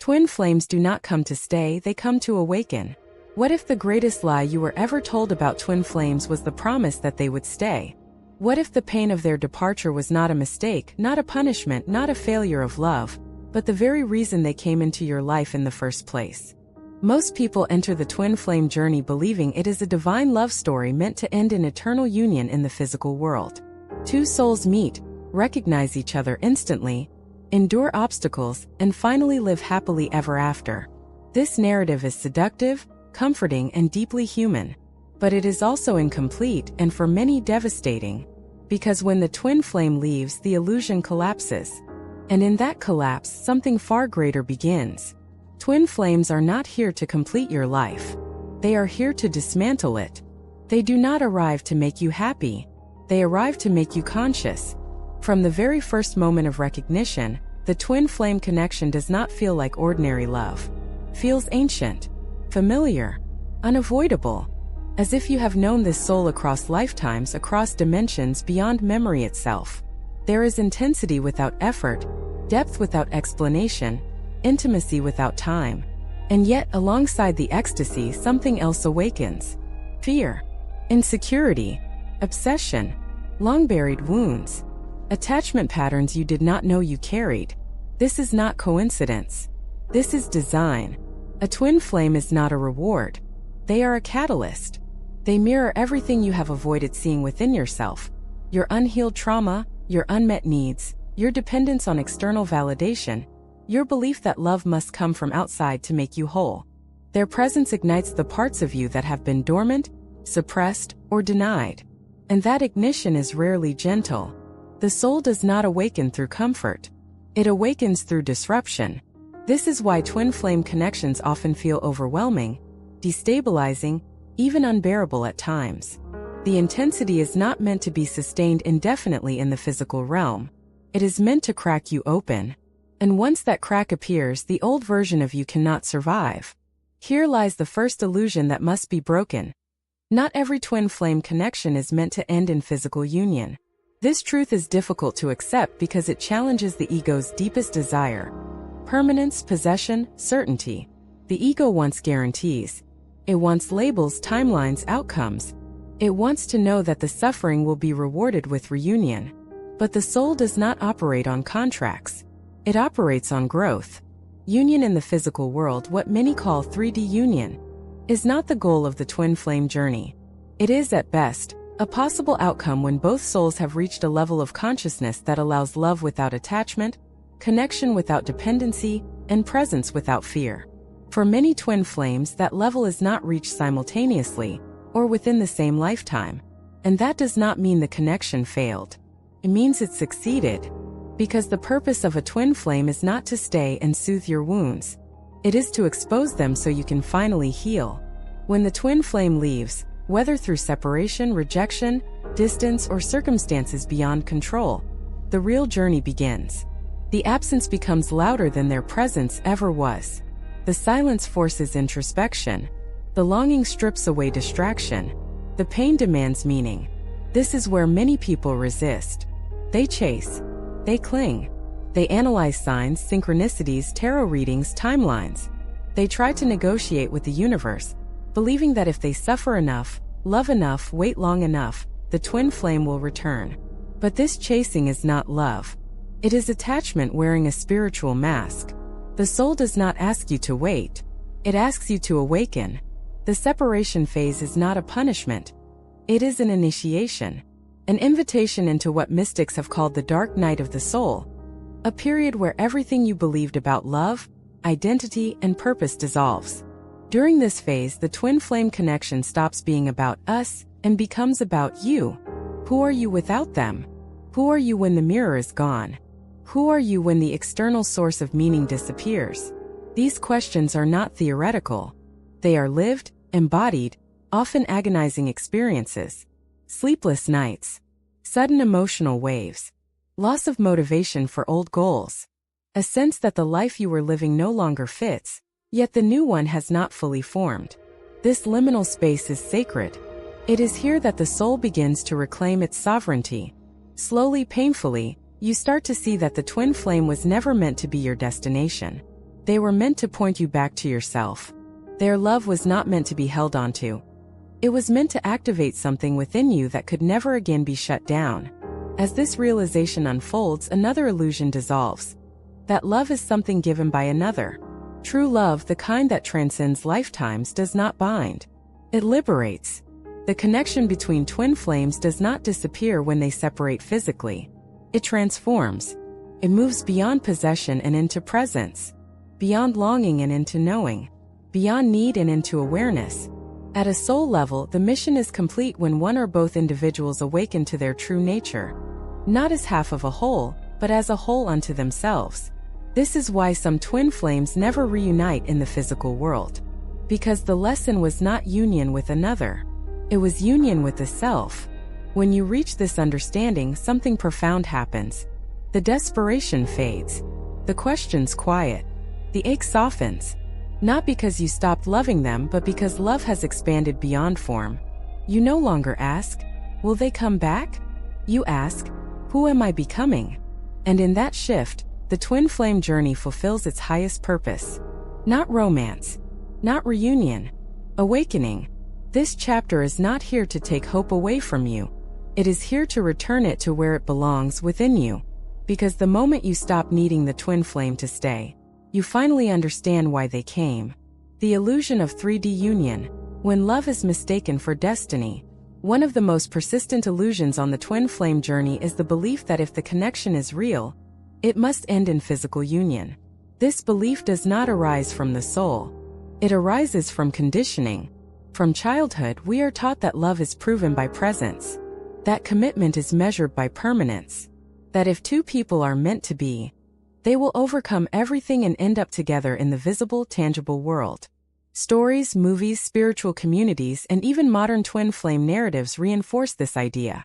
Twin flames do not come to stay, they come to awaken. What if the greatest lie you were ever told about twin flames was the promise that they would stay? What if the pain of their departure was not a mistake, not a punishment, not a failure of love, but the very reason they came into your life in the first place? Most people enter the twin flame journey believing it is a divine love story meant to end in eternal union in the physical world. Two souls meet, recognize each other instantly, endure obstacles, and finally live happily ever after. This narrative is seductive, comforting, and deeply human. But it is also incomplete and for many devastating. Because when the twin flame leaves, the illusion collapses. And in that collapse, something far greater begins. Twin flames are not here to complete your life. They are here to dismantle it. They do not arrive to make you happy. They arrive to make you conscious. From the very first moment of recognition, the twin flame connection does not feel like ordinary love. Feels ancient, familiar, unavoidable, as if you have known this soul across lifetimes, across dimensions, beyond memory itself. There is intensity without effort, depth without explanation, intimacy without time. And yet, alongside the ecstasy, something else awakens. Fear, insecurity, obsession, long-buried wounds, attachment patterns you did not know you carried. This is not coincidence. This is design. A twin flame is not a reward. They are a catalyst. They mirror everything you have avoided seeing within yourself. Your unhealed trauma, your unmet needs, your dependence on external validation, your belief that love must come from outside to make you whole. Their presence ignites the parts of you that have been dormant, suppressed, or denied. And that ignition is rarely gentle. The soul does not awaken through comfort. It awakens through disruption. This is why twin flame connections often feel overwhelming, destabilizing, even unbearable at times. The intensity is not meant to be sustained indefinitely in the physical realm. It is meant to crack you open. And once that crack appears, the old version of you cannot survive. Here lies the first illusion that must be broken. Not every twin flame connection is meant to end in physical union. This truth is difficult to accept because it challenges the ego's deepest desire. Permanence, possession, certainty. The ego wants guarantees. It wants labels, timelines, outcomes. It wants to know that the suffering will be rewarded with reunion. But the soul does not operate on contracts. It operates on growth. Union in the physical world, what many call 3D union, is not the goal of the twin flame journey. It is, at best, a possible outcome when both souls have reached a level of consciousness that allows love without attachment, connection without dependency, and presence without fear. For many twin flames, that level is not reached simultaneously or within the same lifetime. And that does not mean the connection failed. It means it succeeded. Because the purpose of a twin flame is not to stay and soothe your wounds. It is to expose them so you can finally heal. When the twin flame leaves, whether through separation, rejection, distance, or circumstances beyond control, the real journey begins. The absence becomes louder than their presence ever was. The silence forces introspection. The longing strips away distraction. The pain demands meaning. This is where many people resist. They chase. They cling. They analyze signs, synchronicities, tarot readings, timelines. They try to negotiate with the universe, believing that if they suffer enough, love enough, wait long enough, the twin flame will return. But this chasing is not love. It is attachment wearing a spiritual mask. The soul does not ask you to wait. It asks you to awaken. The separation phase is not a punishment. It is an initiation. An invitation into what mystics have called the dark night of the soul. A period where everything you believed about love, identity, and purpose dissolves. During this phase, the twin flame connection stops being about us and becomes about you. Who are you without them? Who are you when the mirror is gone? Who are you when the external source of meaning disappears? These questions are not theoretical. They are lived, embodied, often agonizing experiences. Sleepless nights, sudden emotional waves, loss of motivation for old goals, a sense that the life you were living no longer fits, yet the new one has not fully formed. This liminal space is sacred. It is here that the soul begins to reclaim its sovereignty. Slowly, painfully, you start to see that the twin flame was never meant to be your destination. They were meant to point you back to yourself. Their love was not meant to be held onto. It was meant to activate something within you that could never again be shut down. As this realization unfolds, another illusion dissolves. That love is something given by another. True love, the kind that transcends lifetimes, does not bind. It liberates. The connection between twin flames does not disappear when they separate physically. It transforms. It moves beyond possession and into presence, beyond longing and into knowing, beyond need and into awareness. At a soul level, the mission is complete when one or both individuals awaken to their true nature, not as half of a whole, but as a whole unto themselves. This is why some twin flames never reunite in the physical world. Because the lesson was not union with another. It was union with the self. When you reach this understanding, something profound happens. The desperation fades. The questions quiet. The ache softens. Not because you stopped loving them, but because love has expanded beyond form. You no longer ask, will they come back? You ask, who am I becoming? And in that shift, the twin flame journey fulfills its highest purpose. Not romance. Not reunion. Awakening. This chapter is not here to take hope away from you. It is here to return it to where it belongs, within you. Because the moment you stop needing the twin flame to stay, you finally understand why they came. The illusion of 3D union. When love is mistaken for destiny. One of the most persistent illusions on the twin flame journey is the belief that if the connection is real, it must end in physical union. This belief does not arise from the soul. It arises from conditioning. From childhood, we are taught that love is proven by presence, that commitment is measured by permanence, that if two people are meant to be, they will overcome everything and end up together in the visible, tangible world. Stories, movies, spiritual communities, and even modern twin flame narratives reinforce this idea,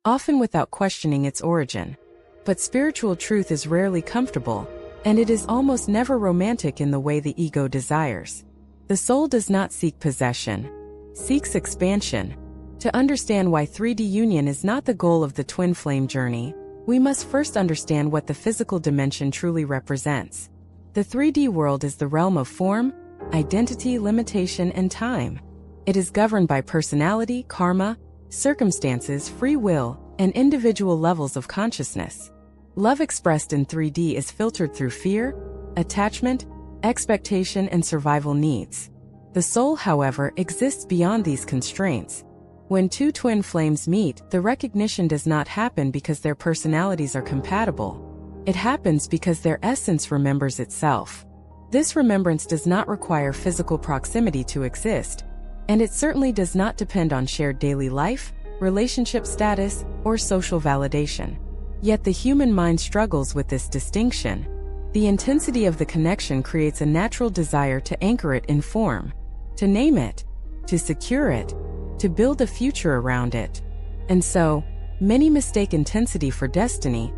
often without questioning its origin. But spiritual truth is rarely comfortable, and it is almost never romantic in the way the ego desires. The soul does not seek possession, seeks expansion. To understand why 3D union is not the goal of the twin flame journey, we must first understand what the physical dimension truly represents. The 3D world is the realm of form, identity, limitation, and time. It is governed by personality, karma, circumstances, free will, and individual levels of consciousness. Love expressed in 3D is filtered through fear, attachment, expectation, and survival needs. The soul, however, exists beyond these constraints. When two twin flames meet, the recognition does not happen because their personalities are compatible. It happens because their essence remembers itself. This remembrance does not require physical proximity to exist, and it certainly does not depend on shared daily life, relationship status, or social validation. Yet the human mind struggles with this distinction. The intensity of the connection creates a natural desire to anchor it in form, to name it, to secure it, to build a future around it. And so, many mistake intensity for destiny,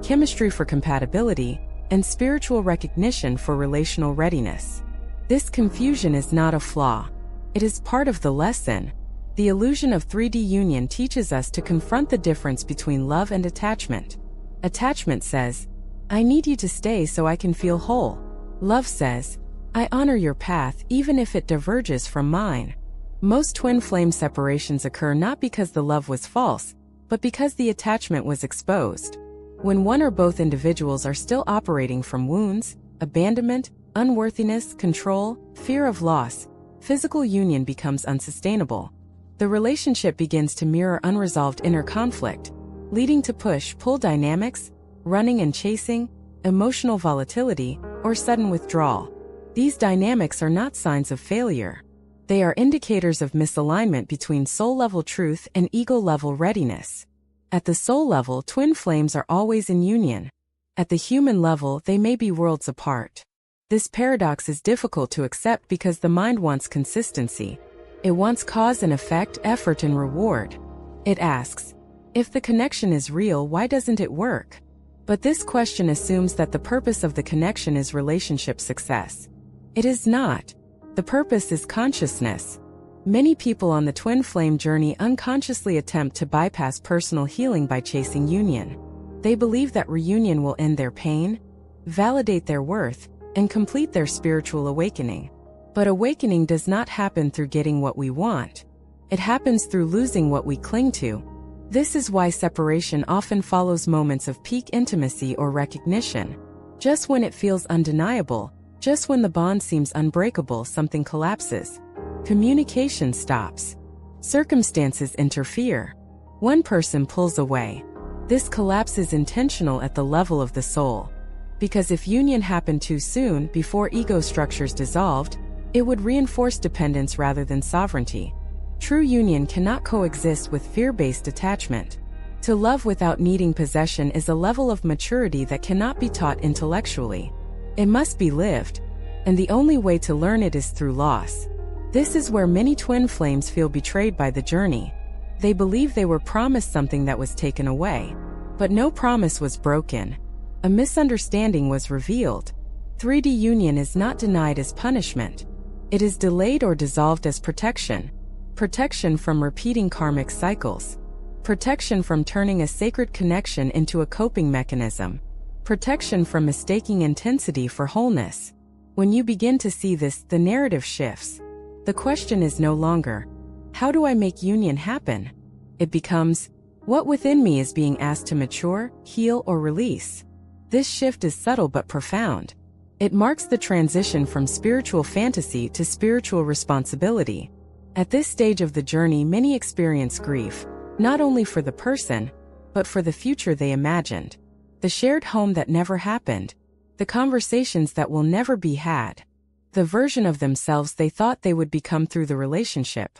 chemistry for compatibility, and spiritual recognition for relational readiness. This confusion is not a flaw. It is part of the lesson. The illusion of 3D union teaches us to confront the difference between love and attachment. Attachment says, I need you to stay so I can feel whole. Love says, I honor your path even if it diverges from mine. Most twin flame separations occur not because the love was false, but because the attachment was exposed. When one or both individuals are still operating from wounds, abandonment, unworthiness, control, fear of loss, physical union becomes unsustainable. The relationship begins to mirror unresolved inner conflict, leading to push-pull dynamics, running and chasing, emotional volatility, or sudden withdrawal. These dynamics are not signs of failure. They are indicators of misalignment between soul-level truth and ego-level readiness. At the soul level, twin flames are always in union. At the human level, they may be worlds apart. This paradox is difficult to accept because the mind wants consistency. It wants cause and effect, effort and reward. It asks, if the connection is real, why doesn't it work? But this question assumes that the purpose of the connection is relationship success. It is not. The purpose is consciousness. Many people on the twin flame journey unconsciously attempt to bypass personal healing by chasing union. They believe that reunion will end their pain, validate their worth, and complete their spiritual awakening. But awakening does not happen through getting what we want. It happens through losing what we cling to. This is why separation often follows moments of peak intimacy or recognition. Just when it feels undeniable, just when the bond seems unbreakable, something collapses. Communication stops. Circumstances interfere. One person pulls away. This collapse is intentional at the level of the soul. Because if union happened too soon, before ego structures dissolved, it would reinforce dependence rather than sovereignty. True union cannot coexist with fear-based attachment. To love without needing possession is a level of maturity that cannot be taught intellectually. It must be lived, and the only way to learn it is through loss. This is where many twin flames feel betrayed by the journey. They believe they were promised something that was taken away. But no promise was broken. A misunderstanding was revealed. 3D union is not denied as punishment. It is delayed or dissolved as protection. Protection from repeating karmic cycles. Protection from turning a sacred connection into a coping mechanism. Protection from mistaking intensity for wholeness. When you begin to see this, the narrative shifts. The question is no longer, how do I make union happen? It becomes, what within me is being asked to mature, heal, or release? This shift is subtle but profound. It marks the transition from spiritual fantasy to spiritual responsibility. At this stage of the journey, many experience grief, not only for the person, but for the future they imagined. The shared home that never happened. The conversations that will never be had. The version of themselves they thought they would become through the relationship.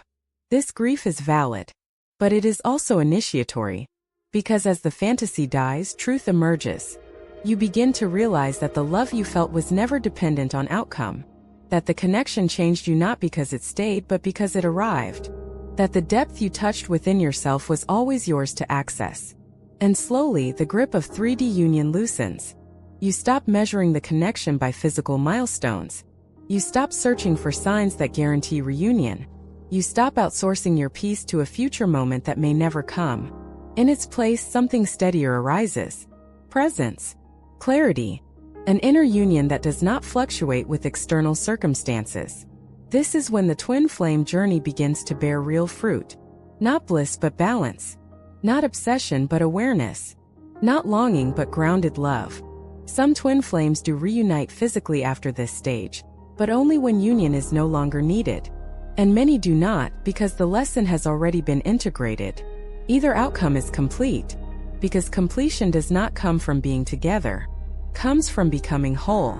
This grief is valid. But it is also initiatory. Because as the fantasy dies, truth emerges. You begin to realize that the love you felt was never dependent on outcome. That the connection changed you not because it stayed but because it arrived. That the depth you touched within yourself was always yours to access. And slowly, the grip of 3D union loosens. You stop measuring the connection by physical milestones. You stop searching for signs that guarantee reunion. You stop outsourcing your peace to a future moment that may never come. In its place, something steadier arises. Presence. Clarity. An inner union that does not fluctuate with external circumstances. This is when the twin flame journey begins to bear real fruit. Not bliss but balance. Not obsession but awareness. Not longing but grounded love. Some twin flames do reunite physically after this stage, but only when union is no longer needed. And many do not, because the lesson has already been integrated. Either outcome is complete, because completion does not come from being together. Comes from becoming whole.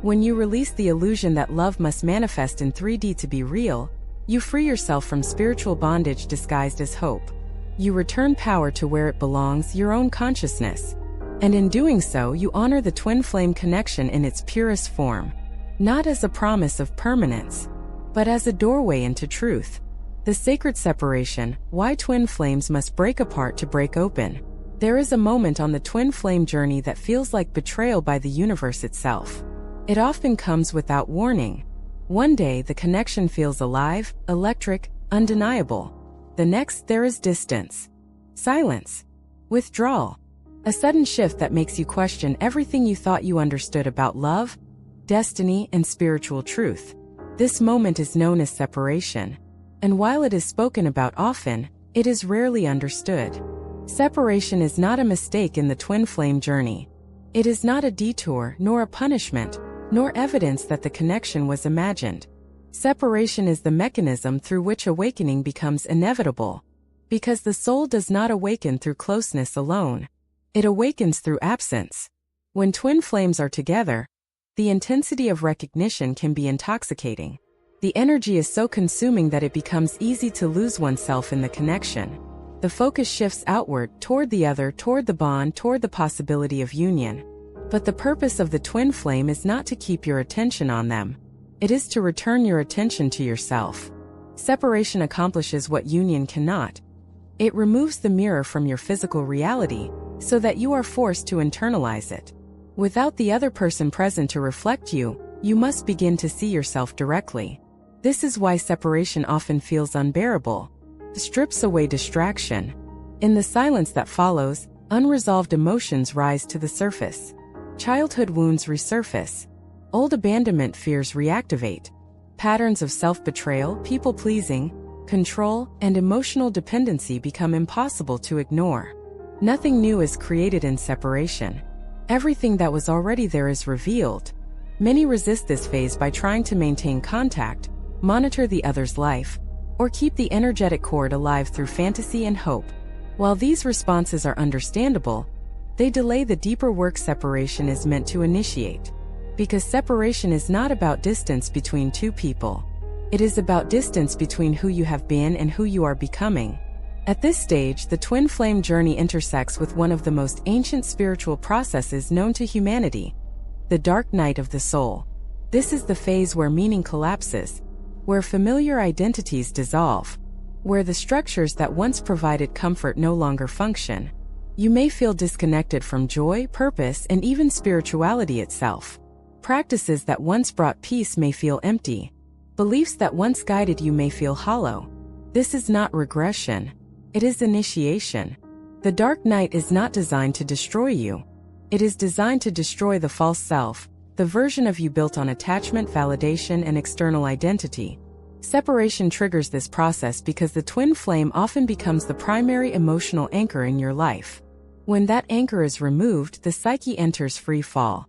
When you release the illusion that love must manifest in 3D to be real, you free yourself from spiritual bondage disguised as hope. You return power to where it belongs, your own consciousness. And in doing so, you honor the twin flame connection in its purest form. Not as a promise of permanence, but as a doorway into truth. The sacred separation, why twin flames must break apart to break open. There is a moment on the twin flame journey that feels like betrayal by the universe itself. It often comes without warning. One day the connection feels alive, electric, undeniable. The next there is distance. Silence. Withdrawal. A sudden shift that makes you question everything you thought you understood about love, destiny, and spiritual truth. This moment is known as separation. And while it is spoken about often, it is rarely understood. Separation is not a mistake in the twin flame journey. It is not a detour, nor a punishment, nor evidence that the connection was imagined. Separation is the mechanism through which awakening becomes inevitable. Because the soul does not awaken through closeness alone. It awakens through absence. When twin flames are together, the intensity of recognition can be intoxicating. The energy is so consuming that it becomes easy to lose oneself in the connection. The focus shifts outward, toward the other, toward the bond, toward the possibility of union. But the purpose of the twin flame is not to keep your attention on them. It is to return your attention to yourself. Separation accomplishes what union cannot. It removes the mirror from your physical reality, so that you are forced to internalize it. Without the other person present to reflect you, you must begin to see yourself directly. This is why separation often feels unbearable. It strips away distraction. In the silence that follows, unresolved emotions rise to the surface. Childhood wounds resurface. Old abandonment fears reactivate. Patterns of self-betrayal, people-pleasing, control, and emotional dependency become impossible to ignore. Nothing new is created in separation. Everything that was already there is revealed. Many resist this phase by trying to maintain contact, monitor the other's life, or keep the energetic cord alive through fantasy and hope. While these responses are understandable, they delay the deeper work separation is meant to initiate. Because separation is not about distance between two people. It is about distance between who you have been and who you are becoming. At this stage, the twin flame journey intersects with one of the most ancient spiritual processes known to humanity, the dark night of the soul. This is the phase where meaning collapses, where familiar identities dissolve, where the structures that once provided comfort no longer function. You may feel disconnected from joy, purpose, and even spirituality itself. Practices that once brought peace may feel empty. Beliefs that once guided you may feel hollow. This is not regression. It is initiation. The dark night is not designed to destroy you. It is designed to destroy the false self, the version of you built on attachment, validation, and external identity. Separation triggers this process because the twin flame often becomes the primary emotional anchor in your life. When that anchor is removed, the psyche enters free fall.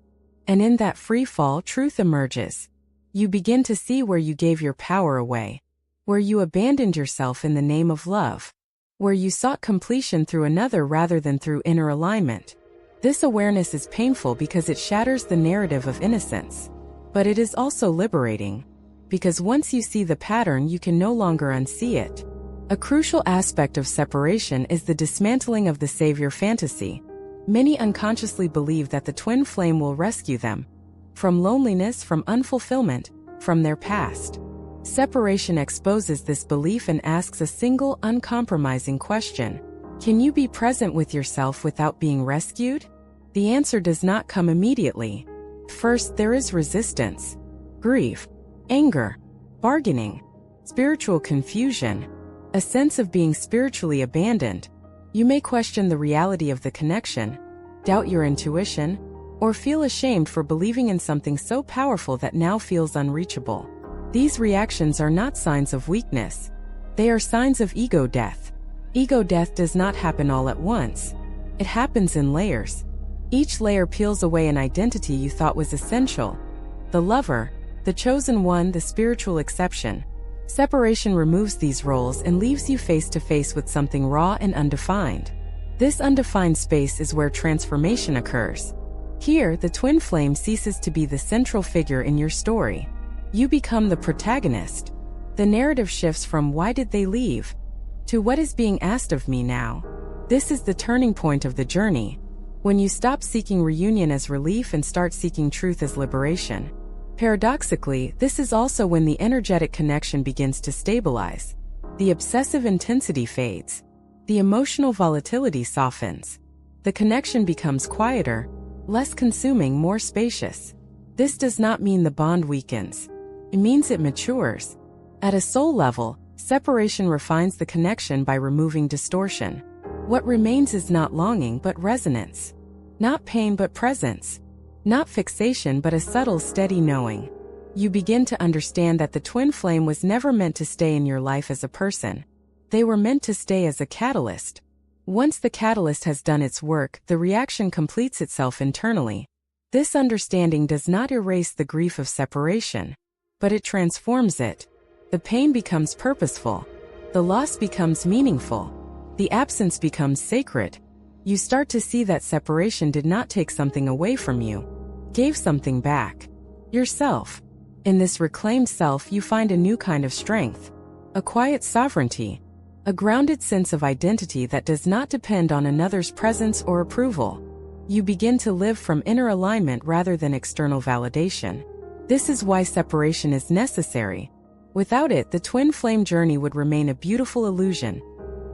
And in that free fall, truth emerges. You begin to see where you gave your power away, where you abandoned yourself in the name of love, where you sought completion through another rather than through inner alignment. This awareness is painful because it shatters the narrative of innocence. But it is also liberating, because once you see the pattern, you can no longer unsee it. A crucial aspect of separation is the dismantling of the savior fantasy. Many unconsciously believe that the twin flame will rescue them from loneliness, from unfulfillment, from their past. Separation exposes this belief and asks a single, uncompromising question. Can you be present with yourself without being rescued? The answer does not come immediately. First, there is resistance, grief, anger, bargaining, spiritual confusion, a sense of being spiritually abandoned. You may question the reality of the connection, doubt your intuition, or feel ashamed for believing in something so powerful that now feels unreachable. These reactions are not signs of weakness. They are signs of ego death. Ego death does not happen all at once. It happens in layers. Each layer peels away an identity you thought was essential. The lover, the chosen one, the spiritual exception. Separation removes these roles and leaves you face to face with something raw and undefined. This undefined space is where transformation occurs. Here, the twin flame ceases to be the central figure in your story. You become the protagonist. The narrative shifts from "why did they leave?" to "what is being asked of me now?" This is the turning point of the journey, when you stop seeking reunion as relief and start seeking truth as liberation. Paradoxically, this is also when the energetic connection begins to stabilize. The obsessive intensity fades. The emotional volatility softens. The connection becomes quieter, less consuming, more spacious. This does not mean the bond weakens. It means it matures. At a soul level, separation refines the connection by removing distortion. What remains is not longing but resonance. Not pain but presence. Not fixation but a subtle, steady knowing. You begin to understand that the twin flame was never meant to stay in your life as a person. They were meant to stay as a catalyst. Once the catalyst has done its work, the reaction completes itself internally. This understanding does not erase the grief of separation, but it transforms it. The pain becomes purposeful. The loss becomes meaningful. The absence becomes sacred. You start to see that separation did not take something away from you, gave something back. Yourself. In this reclaimed self, you find a new kind of strength, a quiet sovereignty, a grounded sense of identity that does not depend on another's presence or approval. You begin to live from inner alignment rather than external validation. This is why separation is necessary. Without it, the twin flame journey would remain a beautiful illusion,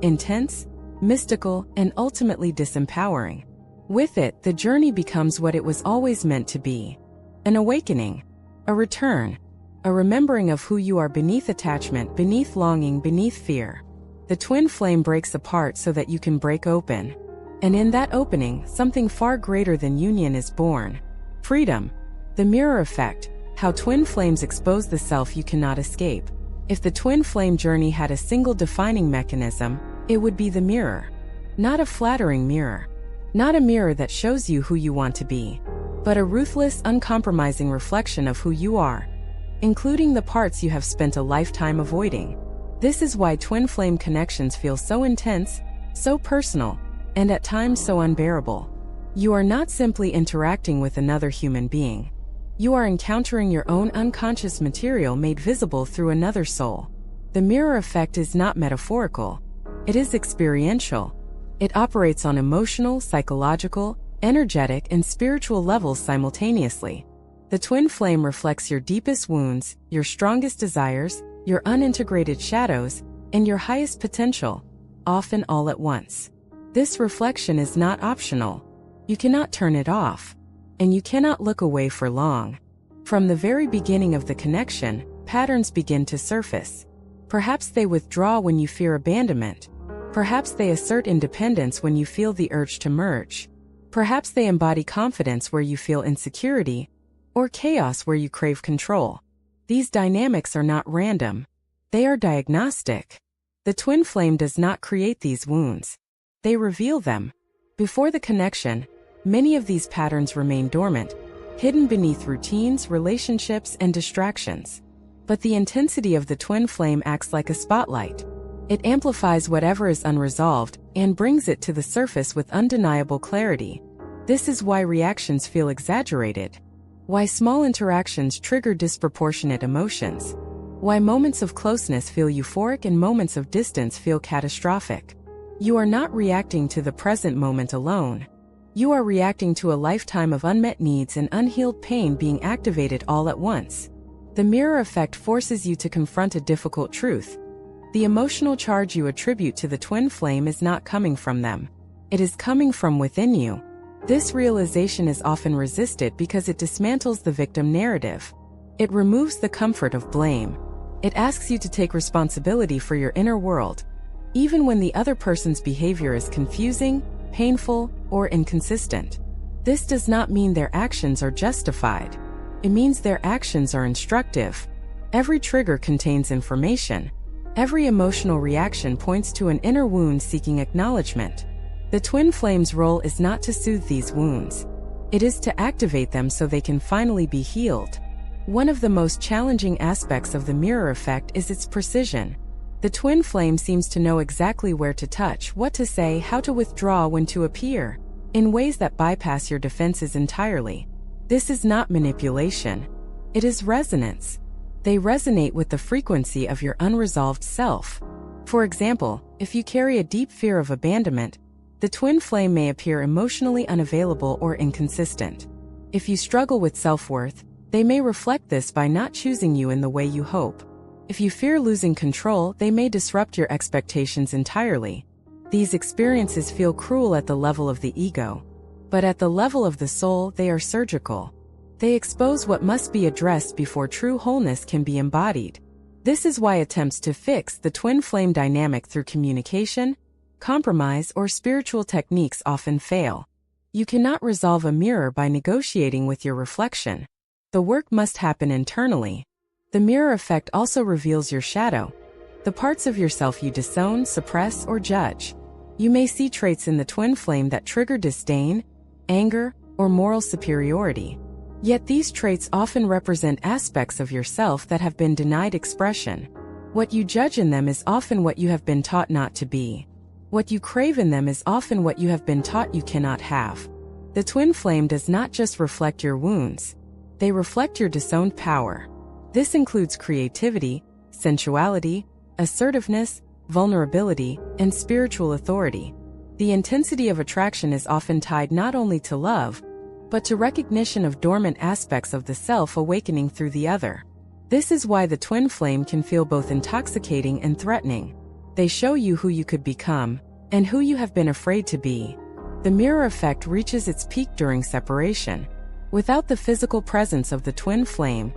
intense, mystical, and ultimately disempowering. With it, the journey becomes what it was always meant to be: an awakening, a return, a remembering of who you are beneath attachment, beneath longing, beneath fear. The twin flame breaks apart so that you can break open. And in that opening, something far greater than union is born: freedom. The mirror effect, how twin flames expose the self you cannot escape. If the twin flame journey had a single defining mechanism, it would be the mirror. Not a flattering mirror. Not a mirror that shows you who you want to be, but a ruthless, uncompromising reflection of who you are, including the parts you have spent a lifetime avoiding. This is why twin flame connections feel so intense, so personal, and at times so unbearable. You are not simply interacting with another human being. You are encountering your own unconscious material made visible through another soul. The mirror effect is not metaphorical. It is experiential. It operates on emotional, psychological, energetic, and spiritual levels simultaneously. The twin flame reflects your deepest wounds, your strongest desires, your unintegrated shadows, and your highest potential, often all at once. This reflection is not optional. You cannot turn it off, and you cannot look away for long. From the very beginning of the connection, patterns begin to surface. Perhaps they withdraw when you fear abandonment. Perhaps they assert independence when you feel the urge to merge. Perhaps they embody confidence where you feel insecurity, or chaos where you crave control. These dynamics are not random. They are diagnostic. The twin flame does not create these wounds. They reveal them. Before the connection, many of these patterns remain dormant, hidden beneath routines, relationships, and distractions. But the intensity of the twin flame acts like a spotlight. It amplifies whatever is unresolved and brings it to the surface with undeniable clarity. This is why reactions feel exaggerated. Why small interactions trigger disproportionate emotions. Why moments of closeness feel euphoric and moments of distance feel catastrophic. You are not reacting to the present moment alone. You are reacting to a lifetime of unmet needs and unhealed pain being activated all at once. The mirror effect forces you to confront a difficult truth. The emotional charge you attribute to the twin flame is not coming from them. It is coming from within you. This realization is often resisted because it dismantles the victim narrative. It removes the comfort of blame. It asks you to take responsibility for your inner world, even when the other person's behavior is confusing, painful, or inconsistent. This does not mean their actions are justified. It means their actions are instructive. Every trigger contains information. Every emotional reaction points to an inner wound seeking acknowledgement. The twin flame's role is not to soothe these wounds. It is to activate them so they can finally be healed. One of the most challenging aspects of the mirror effect is its precision. The twin flame seems to know exactly where to touch, what to say, how to withdraw, when to appear, in ways that bypass your defenses entirely. This is not manipulation. It is resonance. They resonate with the frequency of your unresolved self. For example, if you carry a deep fear of abandonment, the twin flame may appear emotionally unavailable or inconsistent. If you struggle with self-worth, they may reflect this by not choosing you in the way you hope. If you fear losing control, they may disrupt your expectations entirely. These experiences feel cruel at the level of the ego, but at the level of the soul, they are surgical. They expose what must be addressed before true wholeness can be embodied. This is why attempts to fix the twin flame dynamic through communication, compromise, or spiritual techniques often fail. You cannot resolve a mirror by negotiating with your reflection. The work must happen internally. The mirror effect also reveals your shadow, the parts of yourself you disown, suppress, or judge. You may see traits in the twin flame that trigger disdain, anger, or moral superiority. Yet these traits often represent aspects of yourself that have been denied expression. What you judge in them is often what you have been taught not to be. What you crave in them is often what you have been taught you cannot have. The twin flame does not just reflect your wounds. They reflect your disowned power. This includes creativity, sensuality, assertiveness, vulnerability, and spiritual authority. The intensity of attraction is often tied not only to love, but to recognition of dormant aspects of the self awakening through the other. This is why the twin flame can feel both intoxicating and threatening. They show you who you could become, and who you have been afraid to be. The mirror effect reaches its peak during separation. Without the physical presence of the twin flame,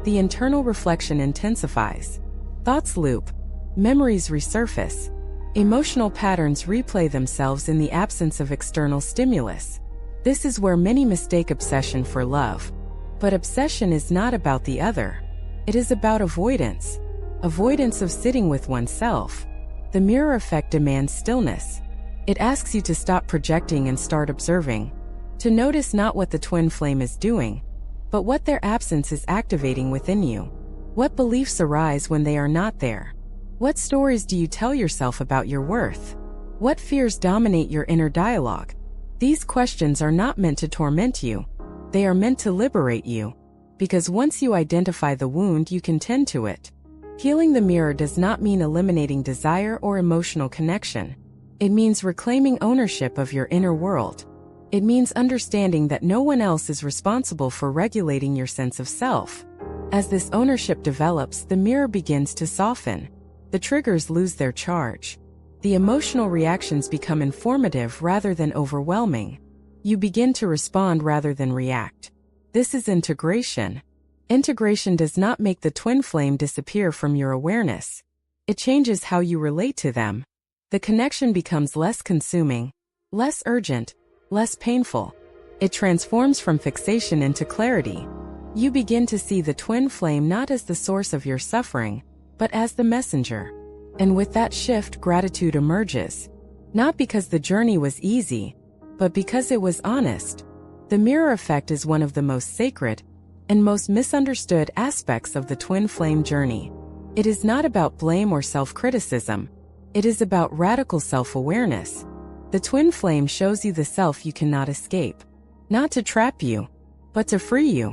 the internal reflection intensifies. Thoughts loop. Memories resurface. Emotional patterns replay themselves in the absence of external stimulus. This is where many mistake obsession for love. But obsession is not about the other. It is about avoidance. Avoidance of sitting with oneself. The mirror effect demands stillness. It asks you to stop projecting and start observing. To notice not what the twin flame is doing, but what their absence is activating within you. What beliefs arise when they are not there? What stories do you tell yourself about your worth? What fears dominate your inner dialogue? These questions are not meant to torment you. They are meant to liberate you. Because once you identify the wound, you can tend to it. Healing the mirror does not mean eliminating desire or emotional connection. It means reclaiming ownership of your inner world. It means understanding that no one else is responsible for regulating your sense of self. As this ownership develops, the mirror begins to soften. The triggers lose their charge. The emotional reactions become informative rather than overwhelming. You begin to respond rather than react. This is integration. Integration does not make the twin flame disappear from your awareness. It changes how you relate to them. The connection becomes less consuming, less urgent, less painful. It transforms from fixation into clarity. You begin to see the twin flame not as the source of your suffering, but as the messenger. And with that shift, gratitude emerges. Not because the journey was easy, but because it was honest. The mirror effect is one of the most sacred and most misunderstood aspects of the twin flame journey. It is not about blame or self-criticism. It is about radical self-awareness. The twin flame shows you the self you cannot escape. Not to trap you, but to free you.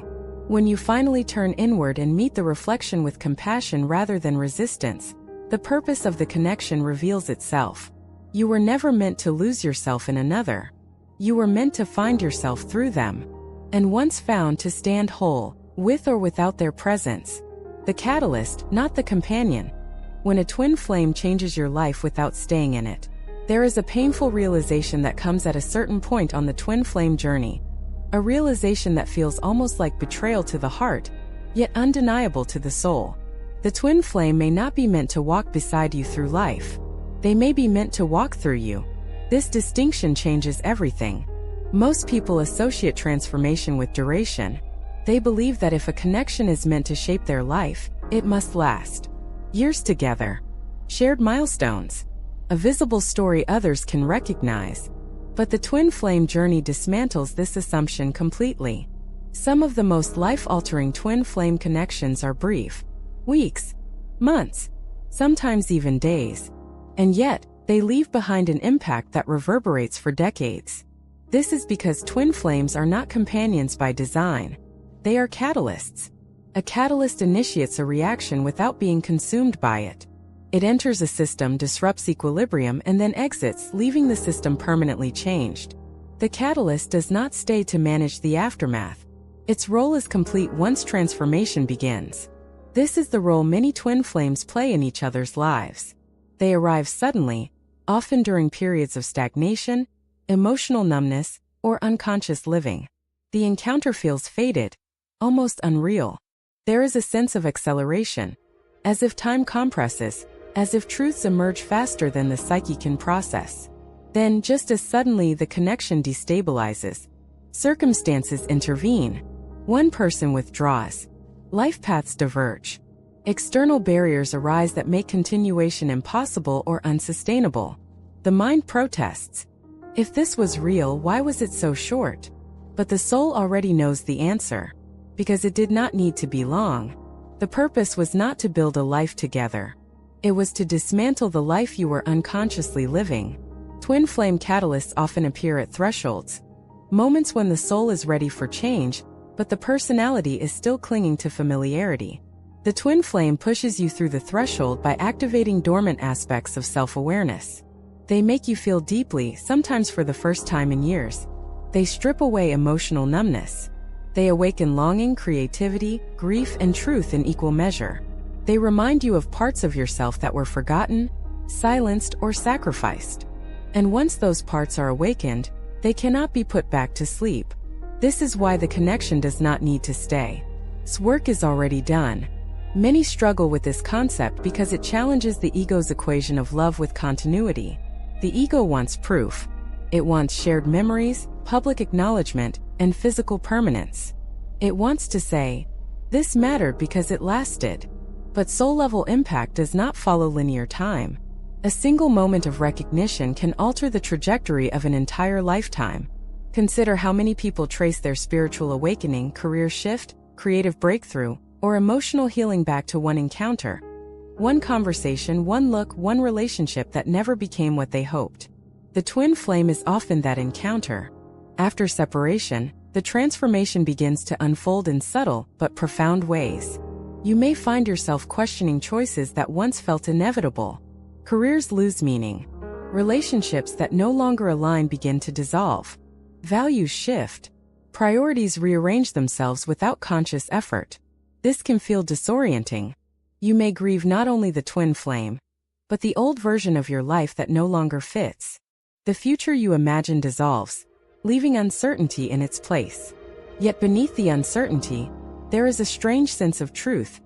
When you finally turn inward and meet the reflection with compassion rather than resistance, the purpose of the connection reveals itself. You were never meant to lose yourself in another. You were meant to find yourself through them. And once found, to stand whole, with or without their presence. The catalyst, not the companion. When a twin flame changes your life without staying in it, there is a painful realization that comes at a certain point on the twin flame journey. A realization that feels almost like betrayal to the heart, yet undeniable to the soul. The twin flame may not be meant to walk beside you through life. They may be meant to walk through you. This distinction changes everything. Most people associate transformation with duration. They believe that if a connection is meant to shape their life, it must last. Years together. Shared milestones. A visible story others can recognize. But the twin flame journey dismantles this assumption completely. Some of the most life-altering twin flame connections are brief. Weeks, months, sometimes even days. And yet, they leave behind an impact that reverberates for decades. This is because twin flames are not companions by design. They are catalysts. A catalyst initiates a reaction without being consumed by it. It enters a system, disrupts equilibrium, and then exits, leaving the system permanently changed. The catalyst does not stay to manage the aftermath. Its role is complete once transformation begins. This is the role many twin flames play in each other's lives. They arrive suddenly, often during periods of stagnation, emotional numbness, or unconscious living. The encounter feels fated, almost unreal. There is a sense of acceleration, as if time compresses, as if truths emerge faster than the psyche can process. Then, just as suddenly, the connection destabilizes. Circumstances intervene. One person withdraws. Life paths diverge. External barriers arise that make continuation impossible or unsustainable. The mind protests. If this was real, why was it so short? But the soul already knows the answer. Because it did not need to be long. The purpose was not to build a life together. It was to dismantle the life you were unconsciously living. Twin flame catalysts often appear at thresholds. Moments when the soul is ready for change, but the personality is still clinging to familiarity. The twin flame pushes you through the threshold by activating dormant aspects of self-awareness. They make you feel deeply, sometimes for the first time in years. They strip away emotional numbness. They awaken longing, creativity, grief, and truth in equal measure. They remind you of parts of yourself that were forgotten, silenced, or sacrificed. And once those parts are awakened, they cannot be put back to sleep. This is why the connection does not need to stay. Its work is already done. Many struggle with this concept because it challenges the ego's equation of love with continuity. The ego wants proof. It wants shared memories, public acknowledgement, and physical permanence. It wants to say, "This mattered because it lasted." But soul-level impact does not follow linear time. A single moment of recognition can alter the trajectory of an entire lifetime. Consider how many people trace their spiritual awakening, career shift, creative breakthrough, or emotional healing back to one encounter. One conversation, one look, one relationship that never became what they hoped. The twin flame is often that encounter. After separation, the transformation begins to unfold in subtle but profound ways. You may find yourself questioning choices that once felt inevitable. Careers lose meaning. Relationships that no longer align begin to dissolve. Values shift. Priorities rearrange themselves without conscious effort. This can feel disorienting. You may grieve not only the twin flame, but the old version of your life that no longer fits. The future you imagine dissolves, leaving uncertainty in its place. Yet beneath the uncertainty, there is a strange sense of truth,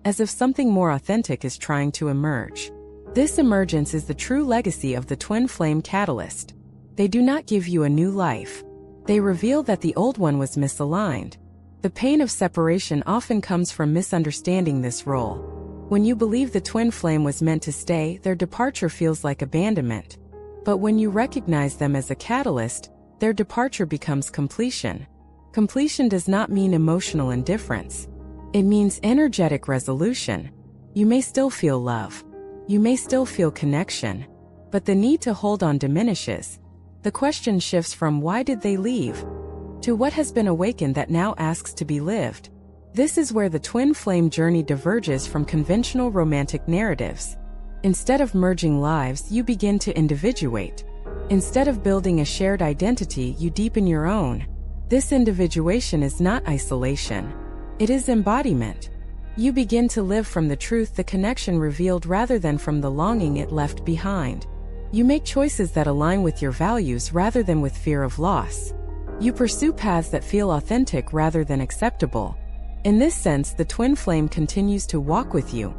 as if something more authentic is trying to emerge. This emergence is the true legacy of the twin flame catalyst. They do not give you a new life. They reveal that the old one was misaligned. The pain of separation often comes from misunderstanding this role. When you believe the twin flame was meant to stay, their departure feels like abandonment. But when you recognize them as a catalyst, their departure becomes completion. Completion does not mean emotional indifference. It means energetic resolution. You may still feel love. You may still feel connection. But the need to hold on diminishes. The question shifts from why did they leave to what has been awakened that now asks to be lived. This is where the twin flame journey diverges from conventional romantic narratives. Instead of merging lives, you begin to individuate. Instead of building a shared identity, you deepen your own. This individuation is not isolation. It is embodiment. You begin to live from the truth the connection revealed rather than from the longing it left behind. You make choices that align with your values rather than with fear of loss. You pursue paths that feel authentic rather than acceptable. In this sense, the twin flame continues to walk with you,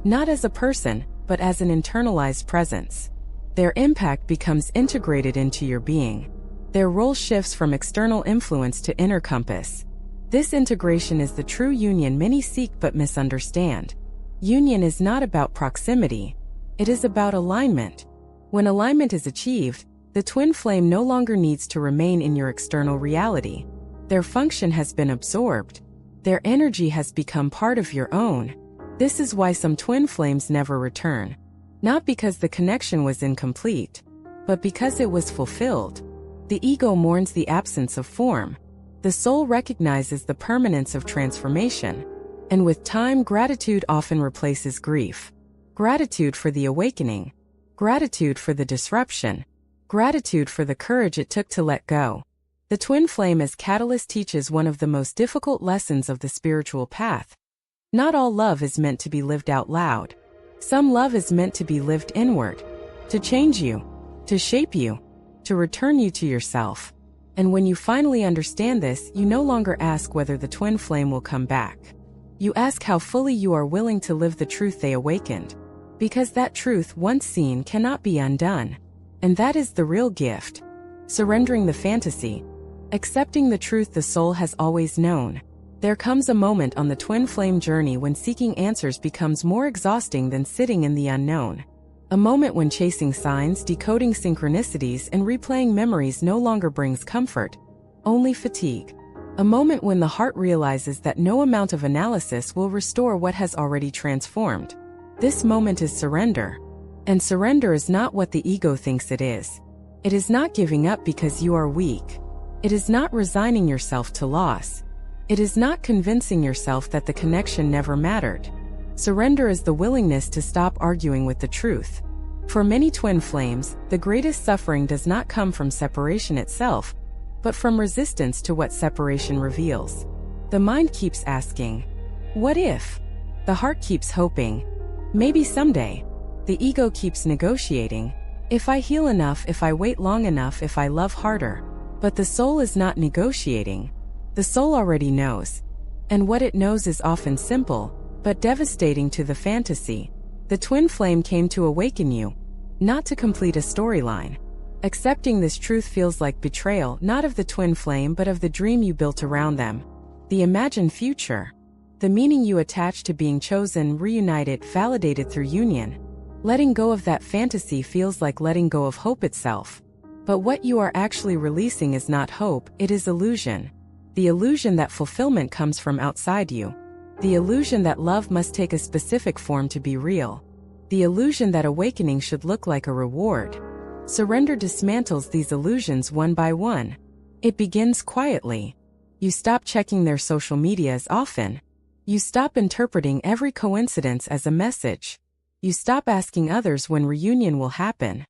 not as a person, but as an internalized presence. Their impact becomes integrated into your being. Their role shifts from external influence to inner compass. This integration is the true union many seek but misunderstand. Union is not about proximity. It is about alignment. When alignment is achieved, the twin flame no longer needs to remain in your external reality. Their function has been absorbed. Their energy has become part of your own. This is why some twin flames never return. Not because the connection was incomplete, but because it was fulfilled. The ego mourns the absence of form. The soul recognizes the permanence of transformation. And with time, gratitude often replaces grief. Gratitude for the awakening. Gratitude for the disruption. Gratitude for the courage it took to let go. The twin flame as catalyst teaches one of the most difficult lessons of the spiritual path. Not all love is meant to be lived out loud. Some love is meant to be lived inward, to change you, to shape you, to return you to yourself. And when you finally understand this, you no longer ask whether the twin flame will come back. You ask how fully you are willing to live the truth they awakened. Because that truth, once seen, cannot be undone. And that is the real gift. Surrendering the fantasy. Accepting the truth the soul has always known. There comes a moment on the twin flame journey when seeking answers becomes more exhausting than sitting in the unknown. A moment when chasing signs, decoding synchronicities, and replaying memories no longer brings comfort, only fatigue. A moment when the heart realizes that no amount of analysis will restore what has already transformed. This moment is surrender. And surrender is not what the ego thinks it is. It is not giving up because you are weak. It is not resigning yourself to loss. It is not convincing yourself that the connection never mattered. Surrender is the willingness to stop arguing with the truth. For many twin flames, the greatest suffering does not come from separation itself, but from resistance to what separation reveals. The mind keeps asking, what if? The heart keeps hoping, maybe someday. The ego keeps negotiating, if I heal enough, if I wait long enough, if I love harder. But the soul is not negotiating. The soul already knows. And what it knows is often simple, but devastating to the fantasy. The twin flame came to awaken you, not to complete a storyline. Accepting this truth feels like betrayal, not of the twin flame but of the dream you built around them. the imagined future. The meaning you attach to being chosen, reunited, validated through union. Letting go of that fantasy feels like letting go of hope itself. But what you are actually releasing is not hope, it is illusion. The illusion that fulfillment comes from outside you. The illusion that love must take a specific form to be real. The illusion that awakening should look like a reward. Surrender dismantles these illusions one by one. It begins quietly. You stop checking their social media as often. You stop interpreting every coincidence as a message. You stop asking others when reunion will happen.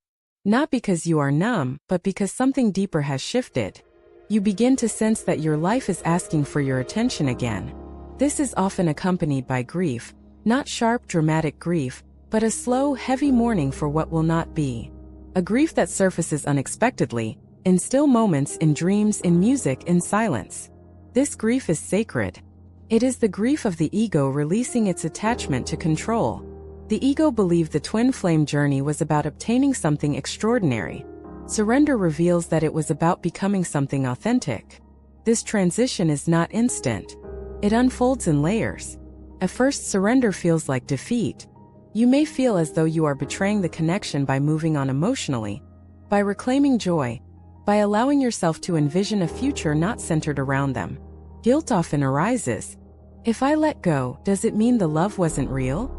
Not because you are numb, but because something deeper has shifted. You begin to sense that your life is asking for your attention again. This is often accompanied by grief, not sharp, dramatic grief, but a slow, heavy mourning for what will not be. A grief that surfaces unexpectedly, in still moments, in dreams, in music, in silence. This grief is sacred. It is the grief of the ego releasing its attachment to control. The ego believed the twin flame journey was about obtaining something extraordinary. Surrender reveals that it was about becoming something authentic. This transition is not instant. It unfolds in layers. At first, surrender feels like defeat. You may feel as though you are betraying the connection by moving on emotionally, by reclaiming joy, by allowing yourself to envision a future not centered around them. Guilt often arises. If I let go, does it mean the love wasn't real?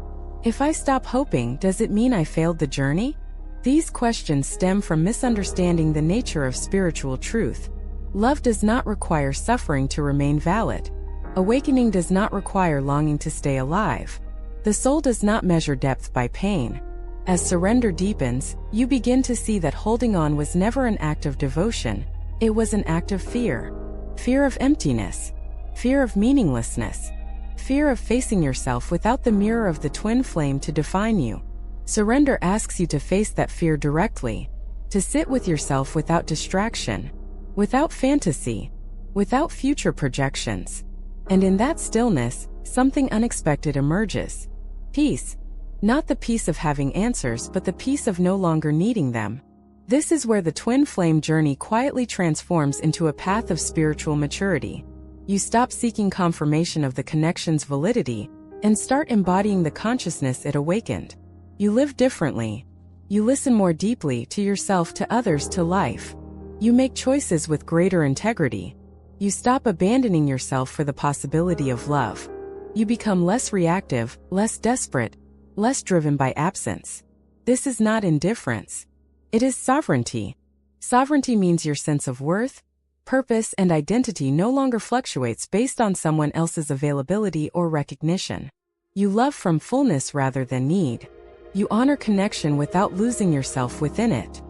If I stop hoping, does it mean I failed the journey? These questions stem from misunderstanding the nature of spiritual truth. Love does not require suffering to remain valid. Awakening does not require longing to stay alive. The soul does not measure depth by pain. As surrender deepens, you begin to see that holding on was never an act of devotion. It was an act of fear. Fear of emptiness. Fear of meaninglessness. Fear of facing yourself without the mirror of the twin flame to define you. Surrender asks you to face that fear directly, to sit with yourself without distraction, without fantasy, without future projections. And in that stillness, something unexpected emerges. Peace. Not the peace of having answers, but the peace of no longer needing them. This is where the twin flame journey quietly transforms into a path of spiritual maturity. You stop seeking confirmation of the connection's validity and start embodying the consciousness it awakened. You live differently. You listen more deeply to yourself, to others, to life. You make choices with greater integrity. You stop abandoning yourself for the possibility of love. You become less reactive, less desperate, less driven by absence. This is not indifference. It is sovereignty. Sovereignty means your sense of worth, purpose, and identity no longer fluctuates based on someone else's availability or recognition. You love from fullness rather than need. You honor connection without losing yourself within it.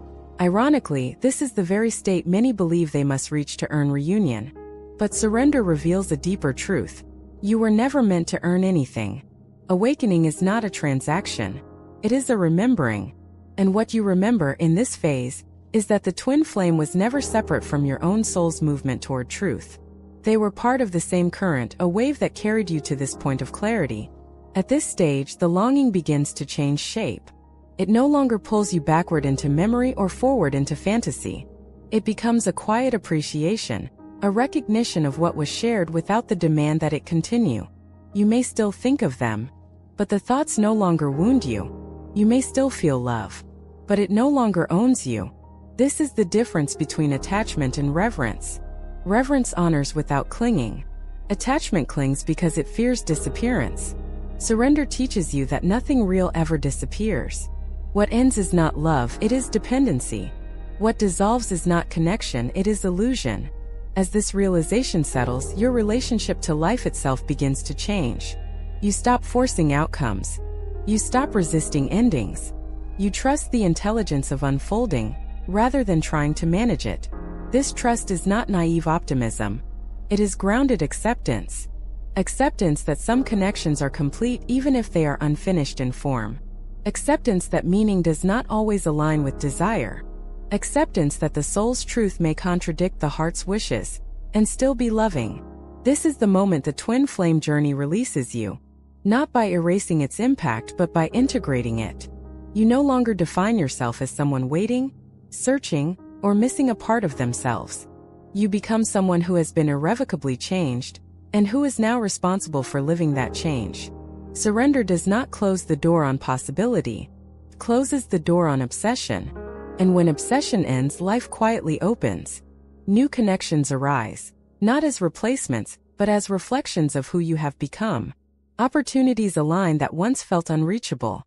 Ironically, this is the very state many believe they must reach to earn reunion. But surrender reveals a deeper truth. You were never meant to earn anything. Awakening is not a transaction. It is a remembering. And what you remember in this phase is that the twin flame was never separate from your own soul's movement toward truth. They were part of the same current, a wave that carried you to this point of clarity. At this stage, the longing begins to change shape. It no longer pulls you backward into memory or forward into fantasy. It becomes a quiet appreciation, a recognition of what was shared without the demand that it continue. You may still think of them, but the thoughts no longer wound you. You may still feel love, but it no longer owns you. This is the difference between attachment and reverence. Reverence honors without clinging. Attachment clings because it fears disappearance. Surrender teaches you that nothing real ever disappears. What ends is not love, it is dependency. What dissolves is not connection, it is illusion. As this realization settles, your relationship to life itself begins to change. You stop forcing outcomes. You stop resisting endings. You trust the intelligence of unfolding, rather than trying to manage it. This trust is not naive optimism. It is grounded acceptance. Acceptance that some connections are complete even if they are unfinished in form. Acceptance that meaning does not always align with desire. Acceptance that the soul's truth may contradict the heart's wishes, and still be loving. This is the moment the twin flame journey releases you. Not by erasing its impact, but by integrating it. You no longer define yourself as someone waiting, searching, or missing a part of themselves. You become someone who has been irrevocably changed, And who is now responsible for living that change? Surrender does not close the door on possibility. It closes the door on obsession. And when obsession ends, life quietly opens. New connections arise, not as replacements, but as reflections of who you have become. Opportunities align that once felt unreachable.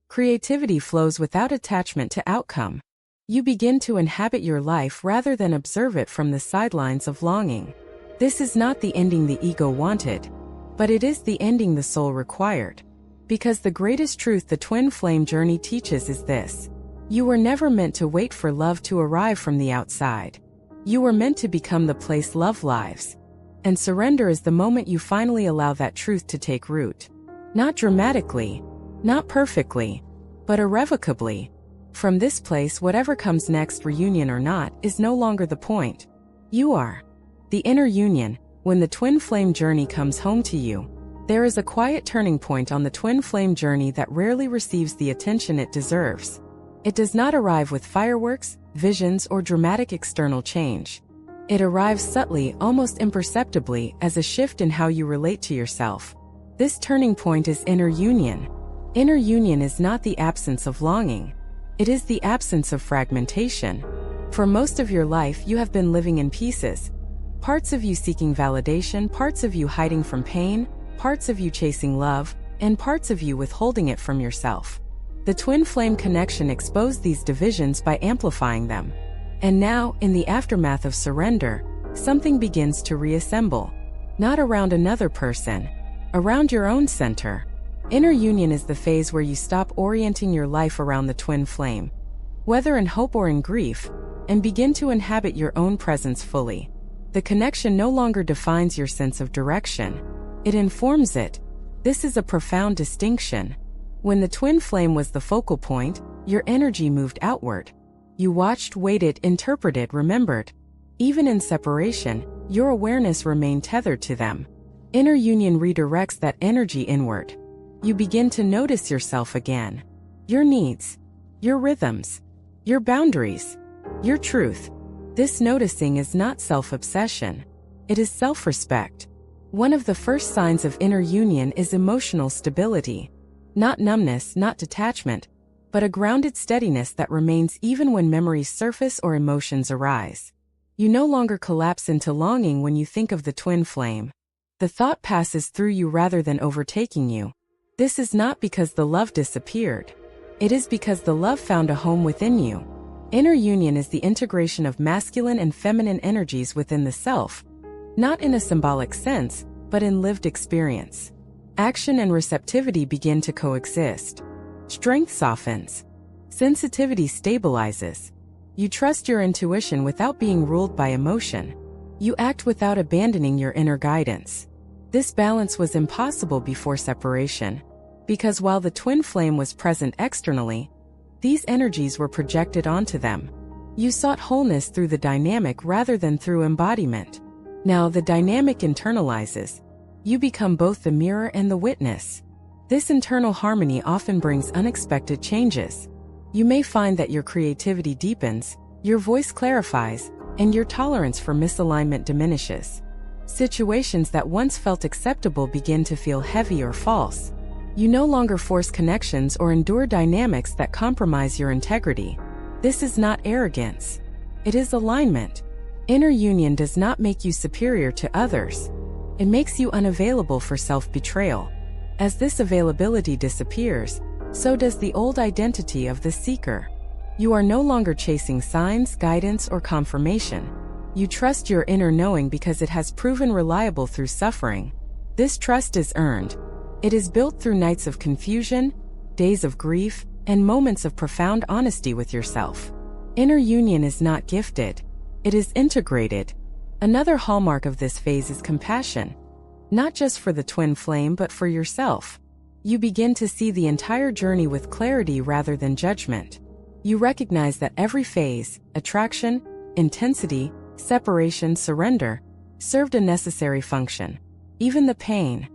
Creativity flows without attachment to outcome. You begin to inhabit your life rather than observe it from the sidelines of longing. This is not the ending the ego wanted, but it is the ending the soul required. Because the greatest truth the twin flame journey teaches is this: you were never meant to wait for love to arrive from the outside. You were meant to become the place love lives. And surrender is the moment you finally allow that truth to take root. Not dramatically, not perfectly, but irrevocably. From this place, whatever comes next, reunion or not, is no longer the point. You are. The inner union. When the twin flame journey comes home to you, there is a quiet turning point on the twin flame journey that rarely receives the attention it deserves. It does not arrive with fireworks, visions, or dramatic external change. It arrives subtly, almost imperceptibly, as a shift in how you relate to yourself. This turning point is inner union. Inner union is not the absence of longing. It is the absence of fragmentation. For most of your life, you have been living in pieces. Parts of you seeking validation, parts of you hiding from pain, parts of you chasing love, and parts of you withholding it from yourself. The twin flame connection exposed these divisions by amplifying them. And now, in the aftermath of surrender, something begins to reassemble. Not around another person, around your own center. Inner union is the phase where you stop orienting your life around the twin flame, whether in hope or in grief, and begin to inhabit your own presence fully. The connection no longer defines your sense of direction. It informs it. This is a profound distinction. When the twin flame was the focal point, your energy moved outward. You watched, waited, interpreted, remembered. Even in separation, your awareness remained tethered to them. Inner union redirects that energy inward. You begin to notice yourself again. Your needs, your rhythms, your boundaries, your truth. This noticing is not self-obsession. It is self-respect. One of the first signs of inner union is emotional stability. Not numbness, not detachment, but a grounded steadiness that remains even when memories surface or emotions arise. You no longer collapse into longing when you think of the twin flame. The thought passes through you rather than overtaking you. This is not because the love disappeared. It is because the love found a home within you. Inner union is the integration of masculine and feminine energies within the self, not in a symbolic sense, but in lived experience. Action and receptivity begin to coexist. Strength softens. Sensitivity stabilizes. You trust your intuition without being ruled by emotion. You act without abandoning your inner guidance. This balance was impossible before separation, because while the twin flame was present externally, these energies were projected onto them. You sought wholeness through the dynamic rather than through embodiment. Now the dynamic internalizes. You become both the mirror and the witness. This internal harmony often brings unexpected changes. You may find that your creativity deepens, your voice clarifies, and your tolerance for misalignment diminishes. Situations that once felt acceptable begin to feel heavy or false. You no longer force connections or endure dynamics that compromise your integrity. This is not arrogance. It is alignment. Inner union does not make you superior to others. It makes you unavailable for self-betrayal. As this availability disappears, so does the old identity of the seeker. You are no longer chasing signs, guidance, or confirmation. You trust your inner knowing because it has proven reliable through suffering. This trust is earned. It is built through nights of confusion, days of grief, and moments of profound honesty with yourself. Inner union is not gifted. It is integrated. Another hallmark of this phase is compassion. Not just for the twin flame, but for yourself. You begin to see the entire journey with clarity rather than judgment. You recognize that every phase, attraction, intensity, separation, surrender, served a necessary function. Even the pain,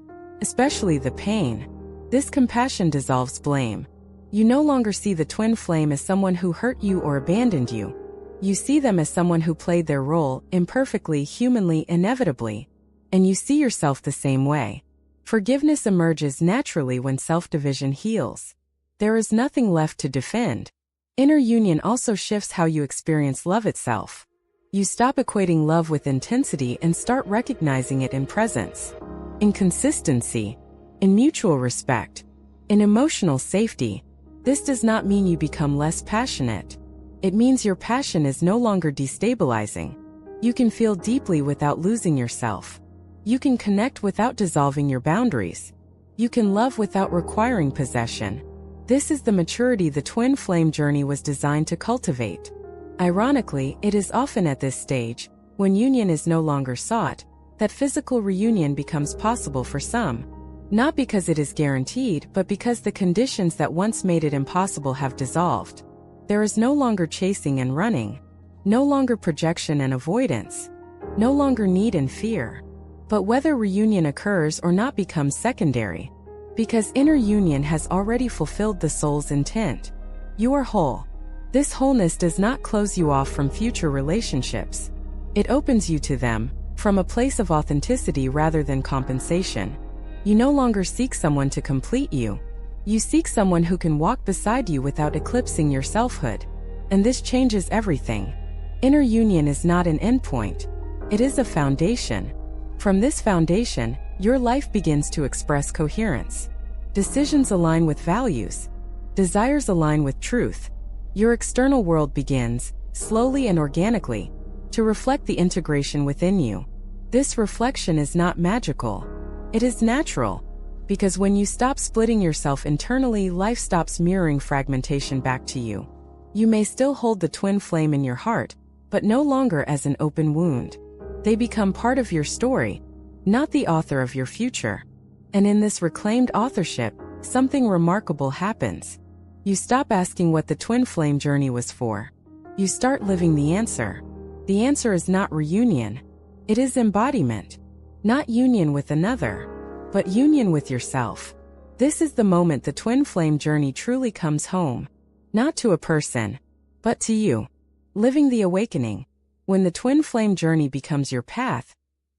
especially the pain. This compassion dissolves blame. You no longer see the twin flame as someone who hurt you or abandoned you. You see them as someone who played their role, imperfectly, humanly, inevitably. and you see yourself the same way. Forgiveness emerges naturally when self-division heals. There is nothing left to defend. Inner union also shifts how you experience love itself. You stop equating love with intensity and start recognizing it in presence, in consistency, in mutual respect, in emotional safety. This does not mean you become less passionate. It means your passion is no longer destabilizing. You can feel deeply without losing yourself. You can connect without dissolving your boundaries. You can love without requiring possession. This is the maturity the twin flame journey was designed to cultivate. Ironically, it is often at this stage, when union is no longer sought, that physical reunion becomes possible for some. Not because it is guaranteed, but because the conditions that once made it impossible have dissolved. There is no longer chasing and running, no longer projection and avoidance, no longer need and fear. But whether reunion occurs or not becomes secondary, because inner union has already fulfilled the soul's intent. You are whole. This wholeness does not close you off from future relationships. It opens you to them, from a place of authenticity rather than compensation. You no longer seek someone to complete you. You seek someone who can walk beside you without eclipsing your selfhood. And this changes everything. Inner union is not an endpoint. It is a foundation. From this foundation, your life begins to express coherence. Decisions align with values. Desires align with truth. Your external world begins, slowly and organically, to reflect the integration within you. This reflection is not magical. It is natural. Because when you stop splitting yourself internally, life stops mirroring fragmentation back to you. You may still hold the twin flame in your heart, but no longer as an open wound. They become part of your story, not the author of your future. And in this reclaimed authorship, something remarkable happens. You stop asking what the twin flame journey was for. You start living the answer. The answer is not reunion. It is embodiment. Not union with another, but union with yourself. This is the moment the twin flame journey truly comes home. Not to a person, but to you. Living the awakening. When the twin flame journey becomes your path,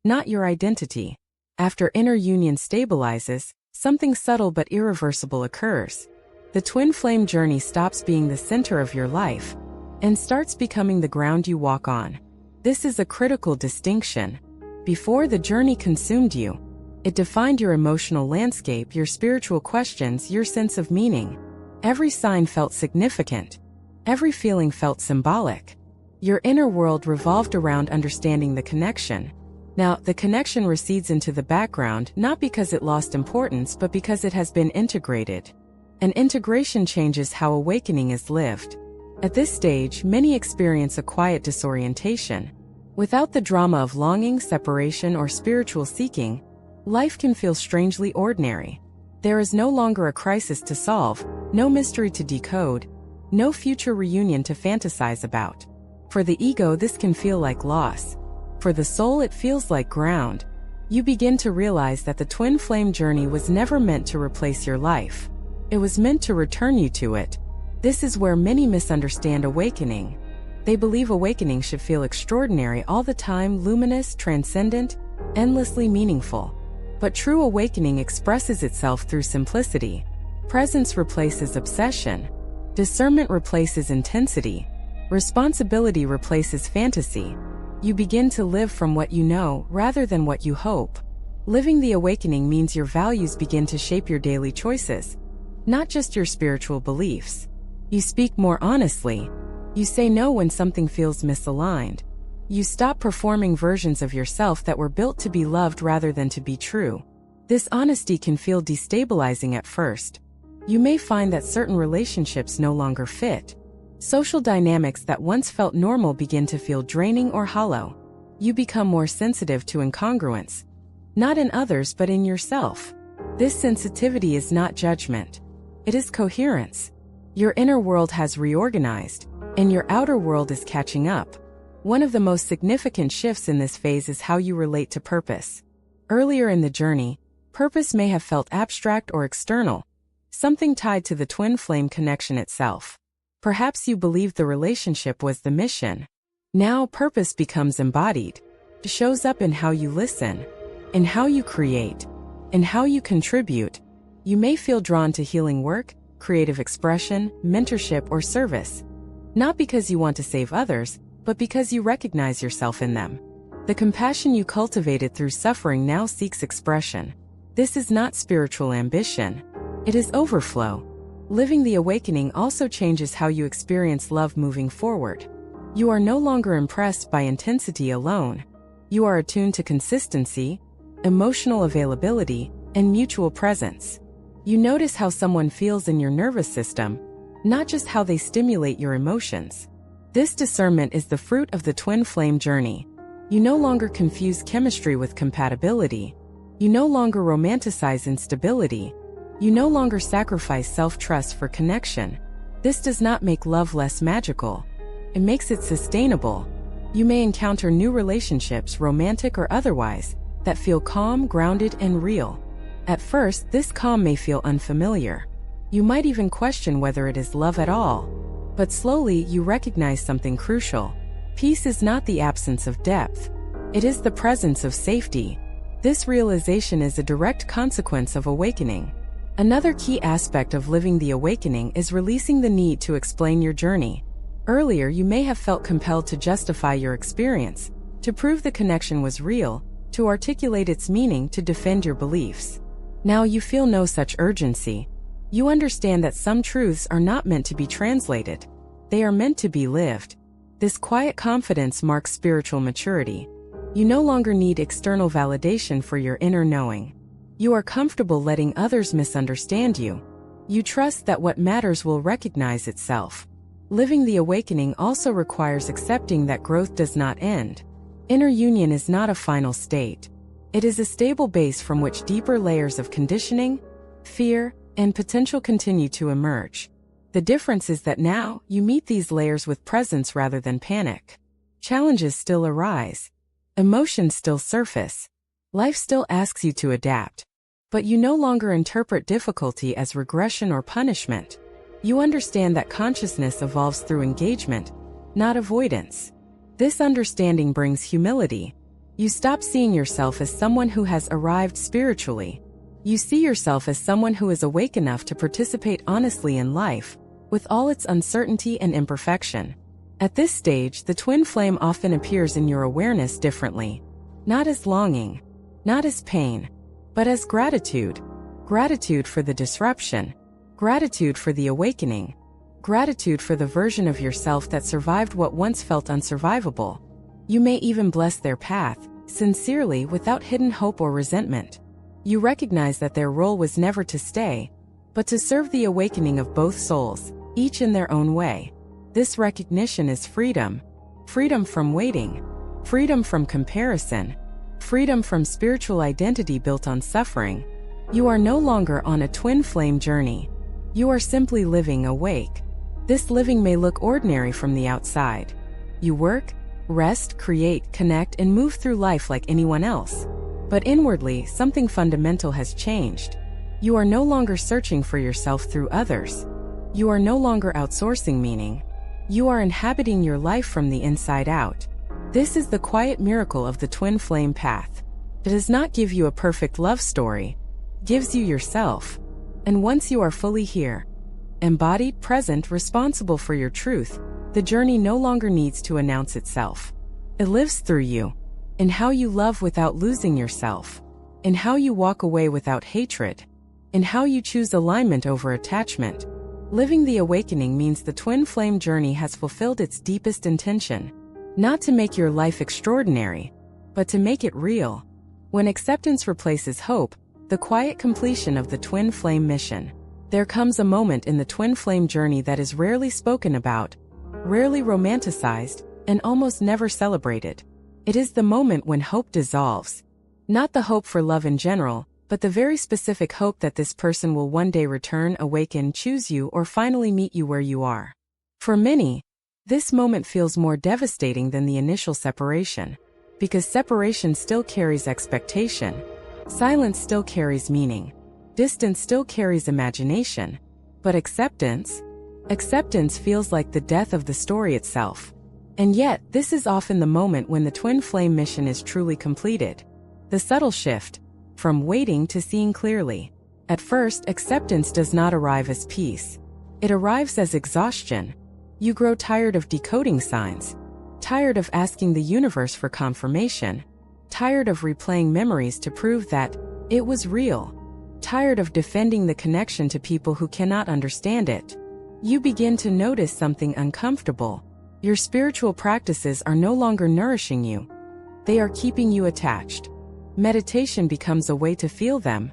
not your identity. After inner union stabilizes, something subtle but irreversible occurs. The twin flame journey stops being the center of your life and starts becoming the ground you walk on. This is a critical distinction. Before, the journey consumed you. It defined your emotional landscape, your spiritual questions, your sense of meaning. Every sign felt significant. Every feeling felt symbolic. Your inner world revolved around understanding the connection. Now, the connection recedes into the background, not because it lost importance, but because it has been integrated. And integration changes how awakening is lived. At this stage, many experience a quiet disorientation. Without the drama of longing, separation, or spiritual seeking, life can feel strangely ordinary. There is no longer a crisis to solve, no mystery to decode, no future reunion to fantasize about. For the ego, this can feel like loss. For the soul, it feels like ground. You begin to realize that the twin flame journey was never meant to replace your life. It was meant to return you to it. This is where many misunderstand awakening. They believe awakening should feel extraordinary all the time, luminous, transcendent, endlessly meaningful. But true awakening expresses itself through simplicity. Presence replaces obsession. Discernment replaces intensity. Responsibility replaces fantasy. You begin to live from what you know rather than what you hope. Living the awakening means your values begin to shape your daily choices, not just your spiritual beliefs. You speak more honestly. You say no when something feels misaligned. You stop performing versions of yourself that were built to be loved rather than to be true. This honesty can feel destabilizing at first. You may find that certain relationships no longer fit. Social dynamics that once felt normal begin to feel draining or hollow. You become more sensitive to incongruence, not in others but in yourself. This sensitivity is not judgment. It is coherence. Your inner world has reorganized, and your outer world is catching up. One of the most significant shifts in this phase is how you relate to purpose. Earlier in the journey, purpose may have felt abstract or external, something tied to the twin flame connection itself. Perhaps you believed the relationship was the mission. Now purpose becomes embodied. It shows up in how you listen, in how you create, in how you contribute. You may feel drawn to healing work, creative expression, mentorship, or service. Not because you want to save others, but because you recognize yourself in them. The compassion you cultivated through suffering now seeks expression. This is not spiritual ambition. It is overflow. Living the awakening also changes how you experience love moving forward. You are no longer impressed by intensity alone. You are attuned to consistency, emotional availability, and mutual presence. You notice how someone feels in your nervous system, not just how they stimulate your emotions. This discernment is the fruit of the twin flame journey. You no longer confuse chemistry with compatibility. You no longer romanticize instability. You no longer sacrifice self-trust for connection. This does not make love less magical. It makes it sustainable. You may encounter new relationships, romantic or otherwise, that feel calm, grounded, and real. At first, this calm may feel unfamiliar. You might even question whether it is love at all. But slowly, you recognize something crucial. Peace is not the absence of depth. It is the presence of safety. This realization is a direct consequence of awakening. Another key aspect of living the awakening is releasing the need to explain your journey. Earlier, you may have felt compelled to justify your experience, to prove the connection was real, to articulate its meaning, to defend your beliefs. Now you feel no such urgency. You understand that some truths are not meant to be translated. They are meant to be lived. This quiet confidence marks spiritual maturity. You no longer need external validation for your inner knowing. You are comfortable letting others misunderstand you. You trust that what matters will recognize itself. Living the awakening also requires accepting that growth does not end. Inner union is not a final state. It is a stable base from which deeper layers of conditioning, fear, and potential continue to emerge. The difference is that now, you meet these layers with presence rather than panic. Challenges still arise. Emotions still surface. Life still asks you to adapt. But you no longer interpret difficulty as regression or punishment. You understand that consciousness evolves through engagement, not avoidance. This understanding brings humility. You stop seeing yourself as someone who has arrived spiritually. You see yourself as someone who is awake enough to participate honestly in life, with all its uncertainty and imperfection. At this stage, the twin flame often appears in your awareness differently. Not as longing, not as pain, but as gratitude. Gratitude for the disruption. Gratitude for the awakening. Gratitude for the version of yourself that survived what once felt unsurvivable. You may even bless their path, sincerely, without hidden hope or resentment. You recognize that their role was never to stay, but to serve the awakening of both souls, each in their own way. This recognition is freedom. Freedom from waiting. Freedom from comparison. Freedom from spiritual identity built on suffering. You are no longer on a twin flame journey. You are simply living awake. This living may look ordinary from the outside. You work, rest, create, connect, and move through life like anyone else. But inwardly, something fundamental has changed. You are no longer searching for yourself through others. You are no longer outsourcing meaning. You are inhabiting your life from the inside out. This is the quiet miracle of the twin flame path. It does not give you a perfect love story. It gives you yourself. And once you are fully here, embodied, present, responsible for your truth, the journey no longer needs to announce itself. It lives through you, in how you love without losing yourself, in how you walk away without hatred, in how you choose alignment over attachment. Living the awakening means the twin flame journey has fulfilled its deepest intention, not to make your life extraordinary, but to make it real. When acceptance replaces hope, the quiet completion of the twin flame mission. There comes a moment in the twin flame journey that is rarely spoken about, rarely romanticized, and almost never celebrated. It is the moment when hope dissolves. Not the hope for love in general, but the very specific hope that this person will one day return, awaken, choose you, or finally meet you where you are. For many, this moment feels more devastating than the initial separation, because separation still carries expectation. Silence still carries meaning. Distance still carries imagination. But acceptance feels like the death of the story itself. And yet, this is often the moment when the twin flame mission is truly completed. The subtle shift, from waiting to seeing clearly. At first, acceptance does not arrive as peace. It arrives as exhaustion. You grow tired of decoding signs, tired of asking the universe for confirmation, tired of replaying memories to prove that it was real, tired of defending the connection to people who cannot understand it. You begin to notice something uncomfortable. Your spiritual practices are no longer nourishing you. They are keeping you attached. Meditation becomes a way to feel them.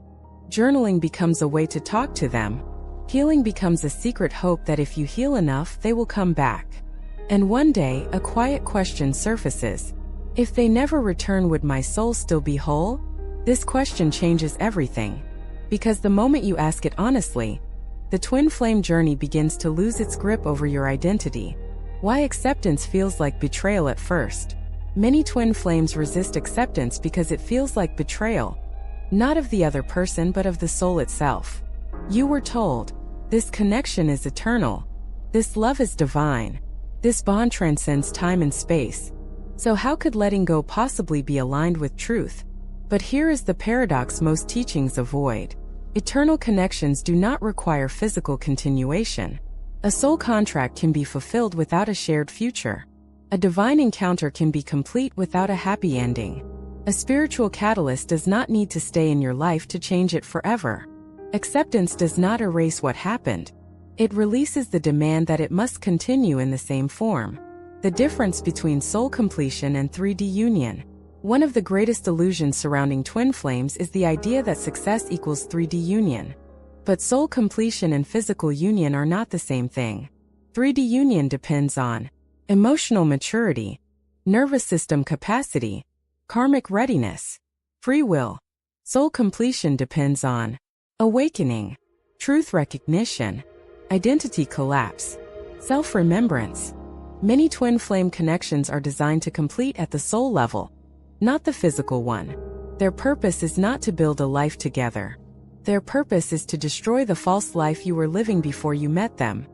Journaling becomes a way to talk to them. Healing becomes a secret hope that if you heal enough, they will come back. And one day, a quiet question surfaces. If they never return, would my soul still be whole? This question changes everything. Because the moment you ask it honestly, the twin flame journey begins to lose its grip over your identity. Why acceptance feels like betrayal at first. Many twin flames resist acceptance because it feels like betrayal. Not of the other person, but of the soul itself. You were told, this connection is eternal. This love is divine. This bond transcends time and space. So how could letting go possibly be aligned with truth? But here is the paradox most teachings avoid. Eternal connections do not require physical continuation. A soul contract can be fulfilled without a shared future. A divine encounter can be complete without a happy ending. A spiritual catalyst does not need to stay in your life to change it forever. Acceptance does not erase what happened. It releases the demand that it must continue in the same form. The difference between soul completion and 3D union. One of the greatest illusions surrounding twin flames is the idea that success equals 3D union. But soul completion and physical union are not the same thing. 3D union depends on emotional maturity, nervous system capacity, karmic readiness, free will. Soul completion depends on awakening, truth recognition, identity collapse, self-remembrance. Many twin flame connections are designed to complete at the soul level, not the physical one. Their purpose is not to build a life together. Their purpose is to destroy the false life you were living before you met them.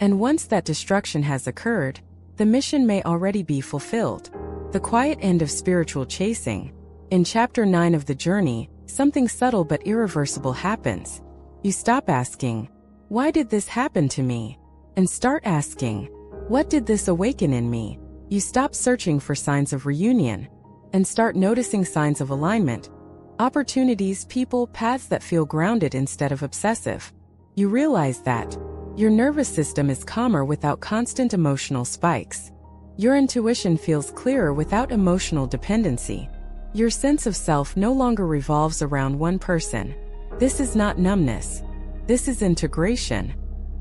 And once that destruction has occurred, the mission may already be fulfilled. The quiet end of spiritual chasing. In Chapter 9 of the journey, something subtle but irreversible happens. You stop asking, why did this happen to me? And start asking, what did this awaken in me? You stop searching for signs of reunion and start noticing signs of alignment. Opportunities, people, paths that feel grounded instead of obsessive. You realize that your nervous system is calmer without constant emotional spikes. Your intuition feels clearer without emotional dependency. Your sense of self no longer revolves around one person. This is not numbness. This is integration.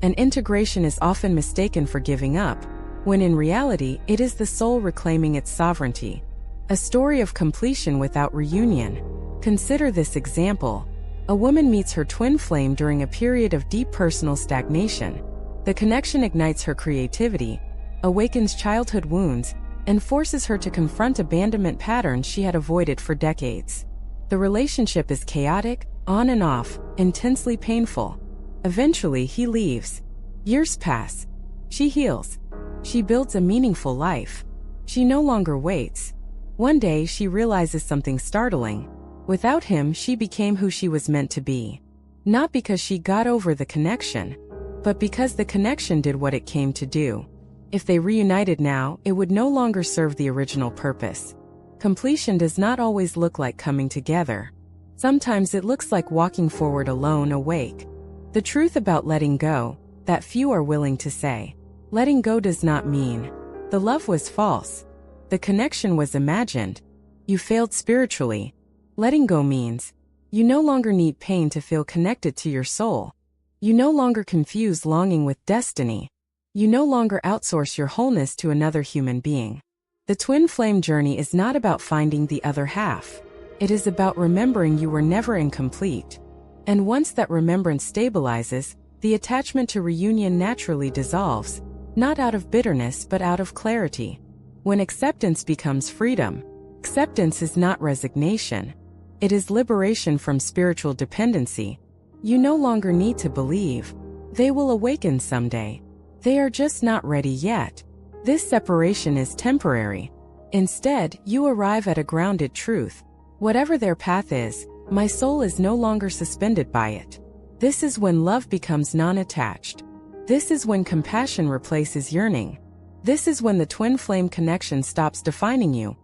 And integration is often mistaken for giving up, when in reality, it is the soul reclaiming its sovereignty. A story of completion without reunion. Consider this example. A woman meets her twin flame during a period of deep personal stagnation. The connection ignites her creativity, awakens childhood wounds, and forces her to confront abandonment patterns she had avoided for decades. The relationship is chaotic, on and off, intensely painful. Eventually, he leaves. Years pass. She heals. She builds a meaningful life. She no longer waits. One day, she realizes something startling. Without him, she became who she was meant to be. Not because she got over the connection, but because the connection did what it came to do. If they reunited now, it would no longer serve the original purpose. Completion does not always look like coming together. Sometimes it looks like walking forward alone, awake. The truth about letting go, that few are willing to say. Letting go does not mean the love was false. The connection was imagined. You failed spiritually. Letting go means you no longer need pain to feel connected to your soul. You no longer confuse longing with destiny. You no longer outsource your wholeness to another human being. The twin flame journey is not about finding the other half. It is about remembering you were never incomplete. And once that remembrance stabilizes, the attachment to reunion naturally dissolves, not out of bitterness but out of clarity. When acceptance becomes freedom, acceptance is not resignation. It is liberation from spiritual dependency. You no longer need to believe they will awaken someday. They are just not ready yet. This separation is temporary. Instead, you arrive at a grounded truth. Whatever their path is, my soul is no longer suspended by it. This is when love becomes non-attached. This is when compassion replaces yearning. This is when the twin flame connection stops defining you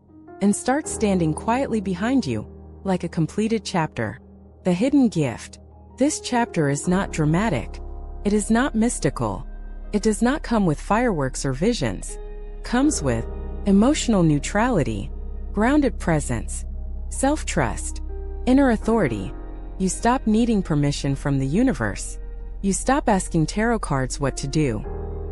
and starts standing quietly behind you, like a completed chapter. The hidden gift. This chapter is not dramatic. It is not mystical. It does not come with fireworks or visions. It comes with emotional neutrality, grounded presence, self-trust, inner authority. You stop needing permission from the universe. You stop asking tarot cards what to do.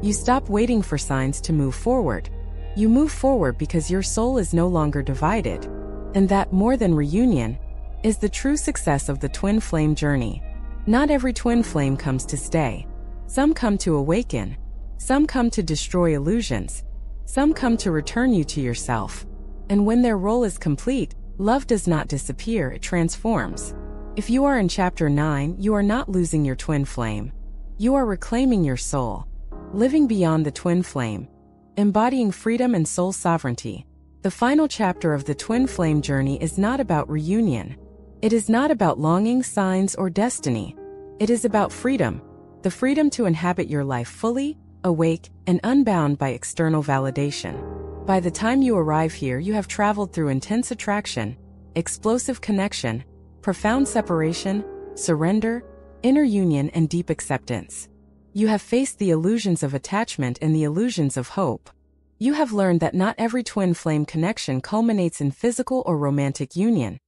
You stop waiting for signs to move forward. You move forward because your soul is no longer divided. And that, more than reunion, is the true success of the twin flame journey. Not every twin flame comes to stay. Some come to awaken. Some come to destroy illusions. Some come to return you to yourself. And when their role is complete, love does not disappear, it transforms. If you are in chapter 9, you are not losing your twin flame. You are reclaiming your soul, living beyond the twin flame, embodying freedom and soul sovereignty. The final chapter of the twin flame journey is not about reunion. It is not about longing, signs, or destiny. It is about freedom, the freedom to inhabit your life fully, awake, and unbound by external validation. By the time you arrive here, you have traveled through intense attraction, explosive connection, profound separation, surrender, inner union, and deep acceptance. You have faced the illusions of attachment and the illusions of hope. You have learned that not every twin flame connection culminates in physical or romantic union.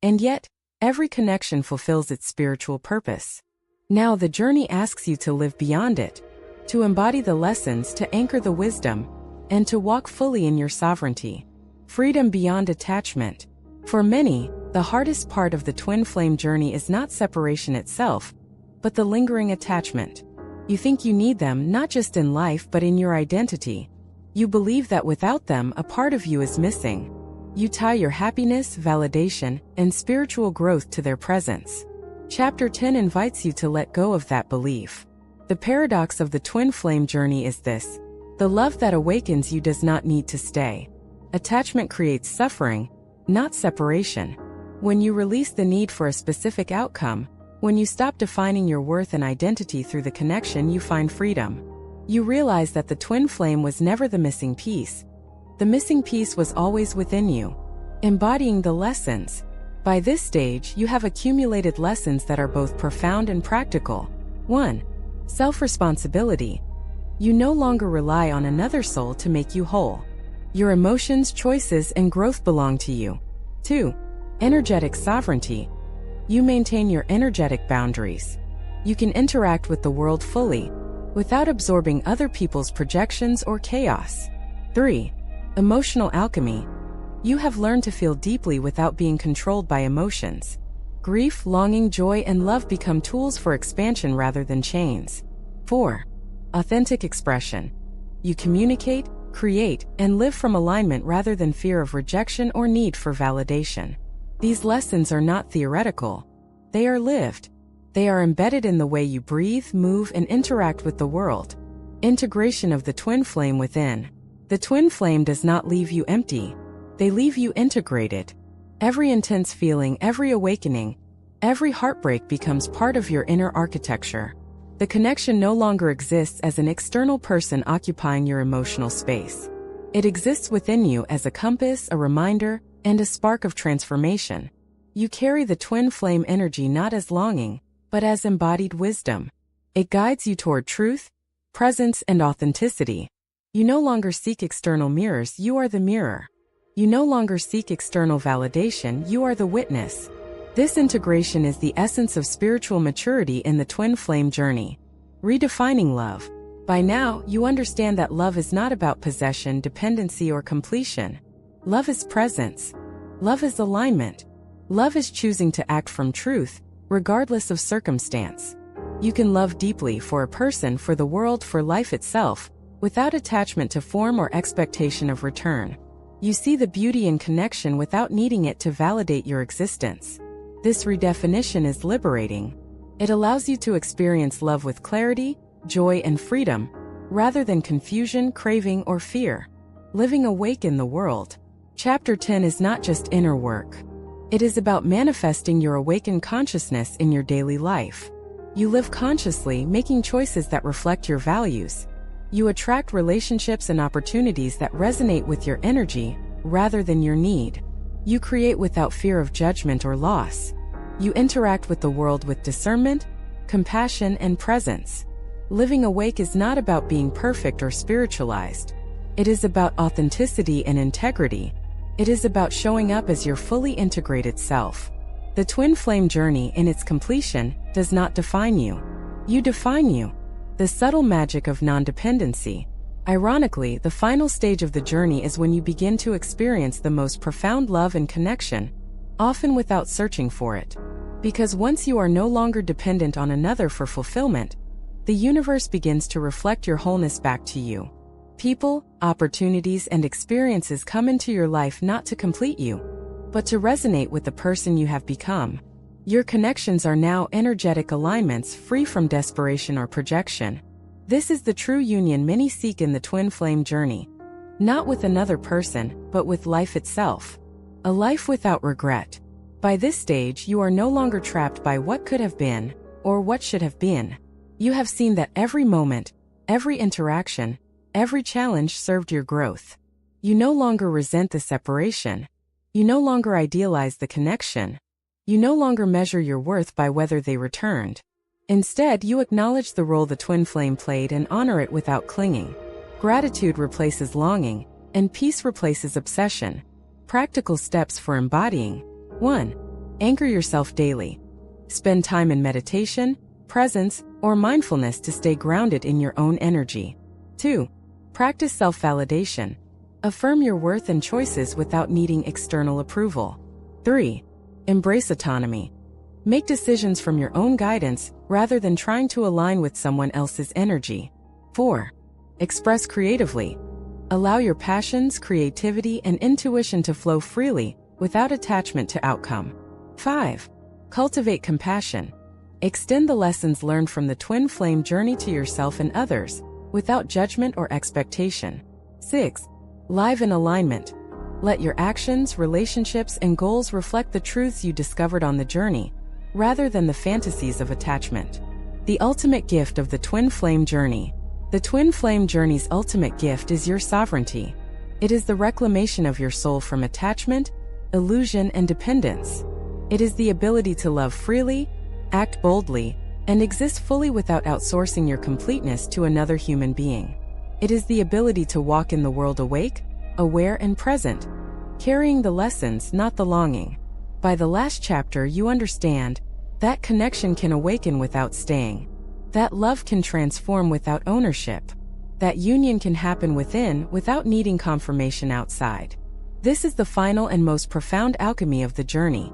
And yet, every connection fulfills its spiritual purpose. Now the journey asks you to live beyond it, to embody the lessons, to anchor the wisdom, and to walk fully in your sovereignty. Freedom beyond attachment. For many, the hardest part of the twin flame journey is not separation itself, but the lingering attachment. You think you need them not just in life but in your identity. You believe that without them, a part of you is missing. You tie your happiness, validation, and spiritual growth to their presence. Chapter 10 invites you to let go of that belief. The paradox of the twin flame journey is this: the love that awakens you does not need to stay. Attachment creates suffering, not separation. When you release the need for a specific outcome, when you stop defining your worth and identity through the connection, you find freedom. You realize that the twin flame was never the missing piece. The missing piece was always within you, embodying the lessons. By this stage, you have accumulated lessons that are both profound and practical. 1. Self-responsibility. You no longer rely on another soul to make you whole. Your emotions, choices, and growth belong to you. 2. Energetic sovereignty. You maintain your energetic boundaries. You can interact with the world fully, without absorbing other people's projections or chaos. 3. Emotional alchemy. You have learned to feel deeply without being controlled by emotions. Grief, longing, joy, and love become tools for expansion rather than chains. 4. Authentic expression. You communicate, create, and live from alignment rather than fear of rejection or need for validation. These lessons are not theoretical. They are lived. They are embedded in the way you breathe, move, and interact with the world. Integration of the twin flame within. The twin flame does not leave you empty. They leave you integrated. Every intense feeling, every awakening, every heartbreak becomes part of your inner architecture. The connection no longer exists as an external person occupying your emotional space. It exists within you as a compass, a reminder, and a spark of transformation. You carry the twin flame energy not as longing, but as embodied wisdom. It guides you toward truth, presence, and authenticity. You no longer seek external mirrors, you are the mirror. You no longer seek external validation, you are the witness. This integration is the essence of spiritual maturity in the twin flame journey. Redefining love. By now, you understand that love is not about possession, dependency, or completion. Love is presence. Love is alignment. Love is choosing to act from truth, regardless of circumstance. You can love deeply for a person, for the world, for life itself, without attachment to form or expectation of return. You see the beauty in connection without needing it to validate your existence. This redefinition is liberating. It allows you to experience love with clarity, joy, and freedom, rather than confusion, craving, or fear. Living awake in the world. Chapter 10 is not just inner work. It is about manifesting your awakened consciousness in your daily life. You live consciously, making choices that reflect your values. You attract relationships and opportunities that resonate with your energy rather than your need. You create without fear of judgment or loss. You interact with the world with discernment, compassion, and presence. Living awake is not about being perfect or spiritualized. It is about authenticity and integrity. It is about showing up as your fully integrated self. The twin flame journey in its completion does not define you. You define you. The subtle magic of non-dependency. Ironically, the final stage of the journey is when you begin to experience the most profound love and connection, often without searching for it. Because once you are no longer dependent on another for fulfillment, the universe begins to reflect your wholeness back to you. People, opportunities, and experiences come into your life not to complete you, but to resonate with the person you have become. Your connections are now energetic alignments free from desperation or projection. This is the true union many seek in the twin flame journey. Not with another person, but with life itself. A life without regret. By this stage, you are no longer trapped by what could have been, or what should have been. You have seen that every moment, every interaction, every challenge served your growth. You no longer resent the separation. You no longer idealize the connection. You no longer measure your worth by whether they returned. Instead, you acknowledge the role the twin flame played and honor it without clinging. Gratitude replaces longing, and peace replaces obsession. Practical steps for embodying. 1. Anchor yourself daily. Spend time in meditation, presence, or mindfulness to stay grounded in your own energy. 2. Practice self-validation. Affirm your worth and choices without needing external approval. 3. Embrace autonomy. Make decisions from your own guidance rather than trying to align with someone else's energy. 4. Express creatively. Allow your passions, creativity, and intuition to flow freely without attachment to outcome. 5. Cultivate compassion. Extend the lessons learned from the twin flame journey to yourself and others without judgment or expectation. 6. Live in alignment. Let your actions, relationships, and goals reflect the truths you discovered on the journey, rather than the fantasies of attachment. The ultimate gift of the twin flame journey. The twin flame journey's ultimate gift is your sovereignty. It is the reclamation of your soul from attachment, illusion, and dependence. It is the ability to love freely, act boldly, and exist fully without outsourcing your completeness to another human being. It is the ability to walk in the world awake, aware, and present, carrying the lessons, not the longing. By the last chapter, you understand that connection can awaken without staying, that love can transform without ownership, that union can happen within without needing confirmation outside. This is the final and most profound alchemy of the journey,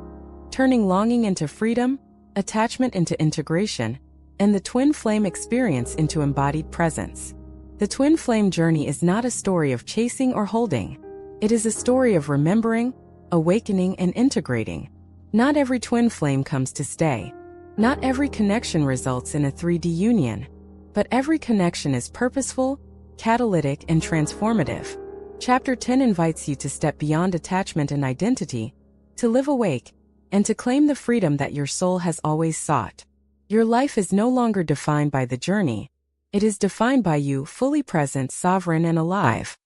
turning longing into freedom, attachment into integration, and the twin flame experience into embodied presence. The twin flame journey is not a story of chasing or holding. It is a story of remembering, awakening, and integrating. Not every twin flame comes to stay. Not every connection results in a 3D union. But every connection is purposeful, catalytic, and transformative. Chapter 10 invites you to step beyond attachment and identity, to live awake, and to claim the freedom that your soul has always sought. Your life is no longer defined by the journey. It is defined by you, fully present, sovereign, and alive.